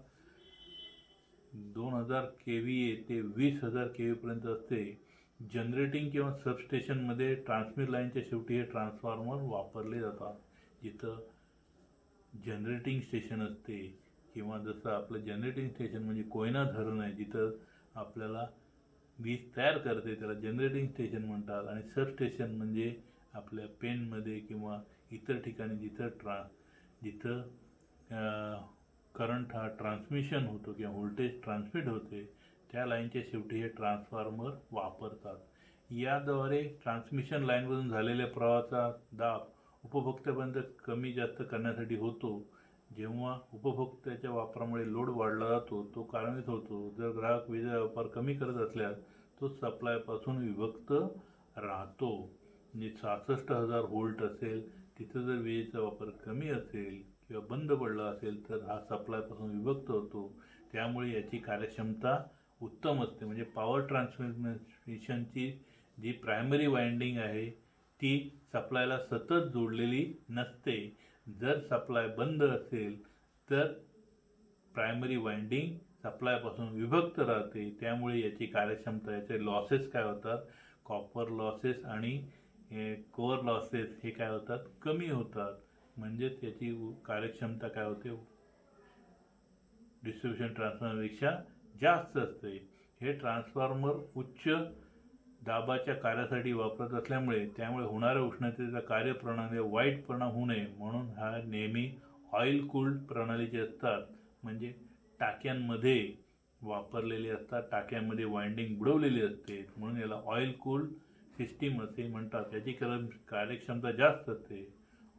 kVA ते 20,000 kVA पर्यंत असते. जनरेटिंग किंवा सबस्टेशनमध्ये ट्रान्समिशन लाईनच्या शेवटी हे ट्रान्सफॉर्मर वापरले जातात. जिथं जनरेटिंग स्टेशन असते किंवा जसं आपलं जनरेटिंग स्टेशन म्हणजे कोयना धरण आहे, जिथं आपल्याला वीज तयार करते, त्याला जनरेटिंग स्टेशन म्हणतात. आणि सबस्टेशन म्हणजे आपल्या पेनमध्ये किंवा इतर ठिकाणी जिथं करंट हा ट्रान्समिशन होतो किंवा व्होल्टेज ट्रान्समिट होते, त्या लाईनच्या शेवटी हे ट्रान्सफॉर्मर वापरतात. याद्वारे ट्रान्समिशन लाईनमधून झालेल्या प्रवाहाचा दाब उपभोक्त्यापर्यंत कमी जास्त करण्यासाठी होतो. जेव्हा उपभोक्त्याच्या वापरामुळे लोड वाढला जातो तो कारणीभूत होतो. जर ग्राहक वीजेचा वापर कमी करत असल्यास तो सप्लायपासून विभक्त राहतो. म्हणजे 66,000 व्होल्ट असेल तिथं जर विजेचा वापर कमी असेल किंवा बंद पडला असेल तर हा सप्लायपासून विभक्त होतो. त्यामुळे याची कार्यक्षमता उत्तम असते. म्हणजे पॉवर ट्रान्समिशनची जी प्रायमरी वाइंडिंग आहे ती सप्लायला सतत जोडलेली नसते. जर सप्लाय बंद असेल तर प्रायमरी वाइंडिंग सप्लायपासून विभक्त राहते. त्यामुळे याची कार्यक्षमता, याचे लॉसेस काय होतात, कॉपर लॉसेस आणि कोअर लॉसेस हे काय होतात, कमी होतात. म्हणजेच याची कार्यक्षमता काय होते, डिस्ट्रीब्युशन ट्रान्सफॉर्मरपेक्षा जास्त असते. हे ट्रान्सफॉर्मर उच्च दाबाच्या कार्यासाठी वापरत असल्यामुळे त्यामुळे होणाऱ्या उष्णतेचा कार्यप्रणालीवर वाईट परिणाम होऊ नये म्हणून हा नेहमी ऑइल कूल्ड प्रणालीचे असतात. म्हणजे टाक्यांमध्ये वापरलेले असतात, टाक्यांमध्ये वाइंडिंग बुडवलेली असते म्हणून याला ऑइल कूल्ड सिस्टीम असे म्हणतात. याची कार्यक्षमता जास्त असते.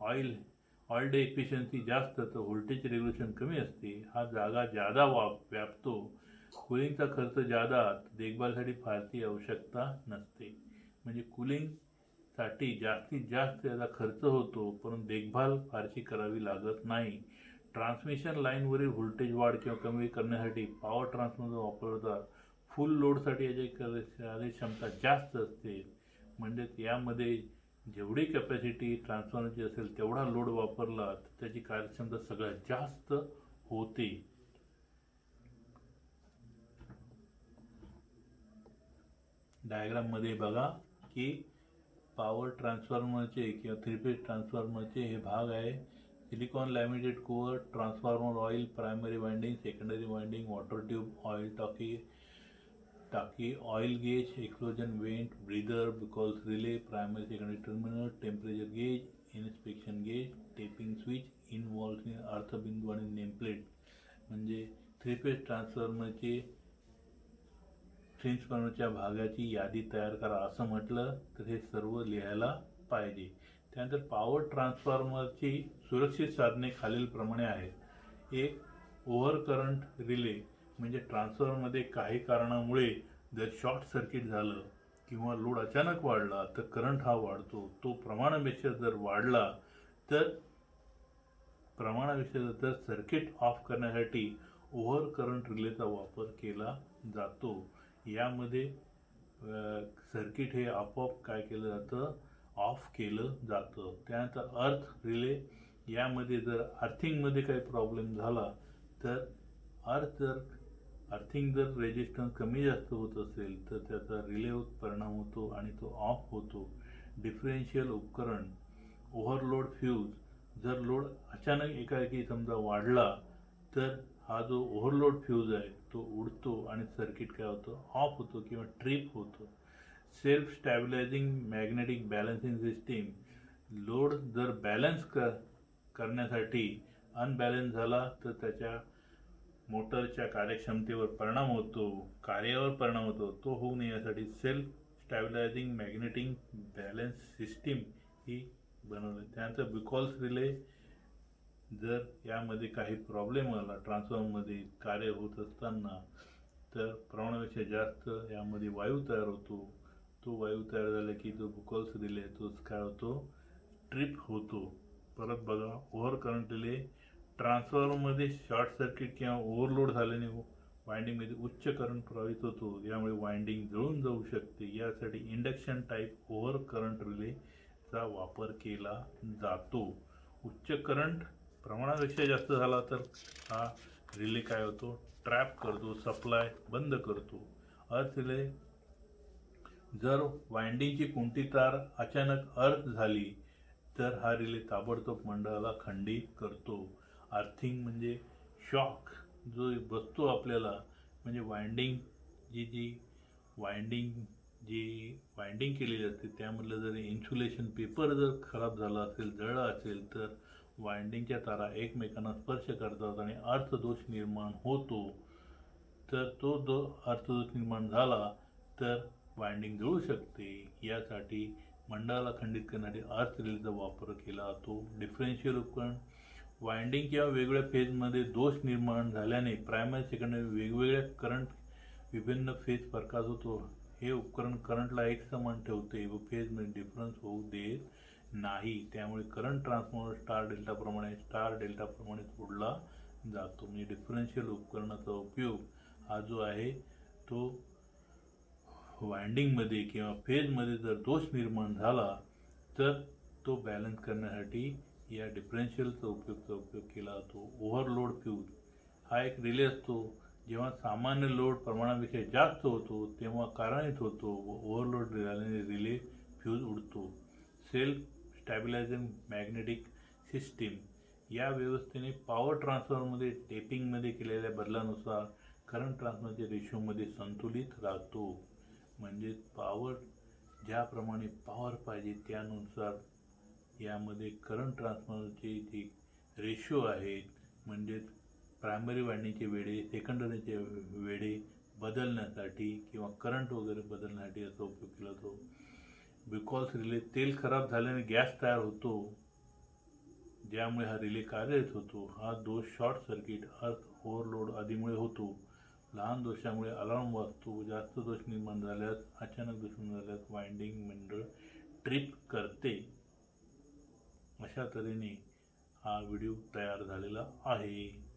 ऑइल डे एफिशियन्सी जास्त तर व्होल्टेज रेग्युलेशन कमी असते. हा जागा जादा व्यापतो. कूलिंगचा खर्च जादा, देखभालीसाठी फारशी आवश्यकता नसते. म्हणजे कूलिंगसाठी जास्तीत जास्त याचा खर्च होतो परंतु देखभाल फारशी करावी लागत नाही. ट्रान्समिशन लाईनवरील व्होल्टेज वाढ किंवा कमी करण्यासाठी पॉवर ट्रान्सफॉर्मर वापरतात. फुल लोडसाठी याची कार्यक्षमता जास्त असते. म्हणजेच यामध्ये जेवढी कॅपॅसिटी ट्रान्सफॉर्मरची असेल तेवढा लोड वापरला तर त्याची कार्यक्षमता सगळ्यात जास्त होते. डायग्राममध्ये बघा की पॉवर ट्रान्सफॉर्मरचे किंवा 3 फेज ट्रान्सफॉर्मरचे हे भाग आहे. Silicon laminated core, transformer oil, primary winding, secondary winding, water tube, oil टाकी, oil gauge, explosion vent, breather, Buchholz relay, primary secondary terminal, temperature gauge, inspection gauge, tapping switch, involve अर्थबिंदू आणि nameplate. म्हणजे 3 phase ट्रान्सफॉर्मरच्या भागाची यादी तयार करा असं म्हटलं तर हे सर्व लिहायला पाहिजे. त्यानंतर पॉवर ट्रान्सफॉर्मरची सुरक्षित साधने खालीलप्रमाणे आहेत. एक, ओव्हर करंट रिले. म्हणजे ट्रान्सफॉर्मरमध्ये काही कारणामुळे जर शॉर्ट सर्किट झालं किंवा लोड अचानक वाढला तर करंट हा वाढतो. तो प्रमाणापेक्षा जर वाढला तर सर्किट ऑफ करण्यासाठी ओव्हर करंट रिलेचा वापर केला जातो. यामध्ये सर्किट हे आपोआप काय केलं जातं, ऑफ केलं जातं. त्यानंतर अर्थ रिले. यामध्ये जर अर्थिंगमध्ये काही प्रॉब्लेम झाला तर अर्थिंग जर रेजिस्टन्स कमी जास्त होत असेल तर त्याचा रिलेवर परिणाम होतो आणि तो ऑफ होतो. डिफरेन्शियल उपकरण. Overload fuse. जर लोड अचानक एकाएकी समजा वाढला तर हा जो ओव्हरलोड फ्यूज आहे तो उडतो आणि सर्किट काय होतं, ऑफ होतो किंवा ट्रिप होतो. Self stabilizing magnetic balancing system. Load जर बॅलन्स करण्यासाठी अनबॅलन्स झाला तर त्याच्या मोटरच्या कार्यक्षमतेवर परिणाम होतो, कार्यावर परिणाम होतो. तो होऊ नये यासाठी self stabilizing magnetic balance system ही बनवली. त्यानंतर बिकॉल्स रिले. जर यामध्ये काही प्रॉब्लेम आला ट्रान्सफॉर्मरमध्ये कार्य होत असताना तर प्रमाणापेक्षा जास्त यामध्ये वायू तयार होतो. तो वायू तयार झाला की जो बिकॉल्स रिले तो काय होतो, ट्रिप होतो. परत बघा ओव्हर करंट रिले. ट्रान्सफॉर्मरमध्ये शॉर्ट सर्किट किंवा ओव्हरलोड झाल्याने वाइंडिंगमध्ये उच्च करंट प्रवाहित होतो. यामुळे वाइंडिंग जळून जाऊ शकते. यासाठी इंडक्शन टाईप ओव्हर करंट रिलेचा वापर केला जातो. उच्च करंट प्रमाणापेक्षा जास्त झाला तर हा रिले काय होतो, ट्रॅप करतो, सप्लाय बंद करतो. अर्थ रिले. जर वाइंडिंगची कोणती तार अचानक अर्थ झाली तर हा रिले ताबडतोब मंडळाला खंडित करतो. अर्थिंग म्हणजे शॉक जो बसतो आपल्याला. म्हणजे वाइंडिंग केलेली असते त्यामधलं जर इन्सुलेशन पेपर जर खराब झाला असेल, जळला असेल तर वाइंडिंगच्या तारा एकमेकांना स्पर्श करतात आणि अर्थदोष निर्माण होतो. तर तो अर्थदोष निर्माण झाला तर वाइंडिंग जळू शकते. यासाठी मंडळाला खंडित करण्यासाठी अर्थ रिलेचा वापर केला जातो. डिफरेन्शियल उपकरण. वाइंडिंग किंवा वेगवेगळ्या फेजमध्ये दोष निर्माण झाल्याने प्रायमरी सेकंडरी वेगवेगळ्या करंट विभिन्न फेज फरकात होतो. हे उपकरण करंटला एकसमान ठेवते व फेजमध्ये डिफरन्स होऊ देत नाही. त्यामुळे करंट ट्रान्सफॉर्मर स्टार डेल्टाप्रमाणे जोडला जातो. म्हणजे डिफरन्शियल उपकरणाचा उपयोग हा जो आहे तो वाइंडिंगमध्ये किंवा फेजमध्ये जर दोष निर्माण झाला तर तो बॅलन्स करण्यासाठी या डिफरन्शियलचा उपयोग केला जातो. ओव्हरलोड फ्यूज हा एक रिले असतो. जेव्हा सामान्य लोड प्रमाणापेक्षा जास्त होतो तेव्हा कारणीत होतो ओव्हरलोड झाल्याने रिले फ्यूज उडतो. सेल्फ स्टॅबिलायझिंग मॅग्नेटिक सिस्टीम या व्यवस्थेने पॉवर ट्रान्सफरमध्ये टेपिंगमध्ये केलेल्या बदलानुसार करंट ट्रान्सफरच्या रेशोमध्ये संतुलित राहतो. म्हणजे पॉवर ज्याप्रमाणे पॉवर पाहिजे त्यानुसार यामध्ये करंट ट्रान्सफरचे जे रेशो आहेत म्हणजेच प्रायमरी वाइंडिंगचे वेळे सेकंडरीचे वेळे बदलण्यासाठी किंवा करंट वगैरे बदलण्यासाठी याचा उपयोग केला जातो. बिकॉज रिले तेल खराब झाल्याने गॅस तयार होतो ज्यामुळे हा रिले कार्यरत होतो. हा दोष शॉर्ट सर्किट अर्थ ओव्हरलोड आदीमुळे होतो. लहान दोषामुळे अलार्म वाजतो. जास्त दोष निर्माण झाल्यास अचानक दोष निर्माण झाल्यास वाइंडिंग मंडळ ट्रिप करते. अशा तऱ्हेने हा व्हिडिओ तयार झालेला आहे.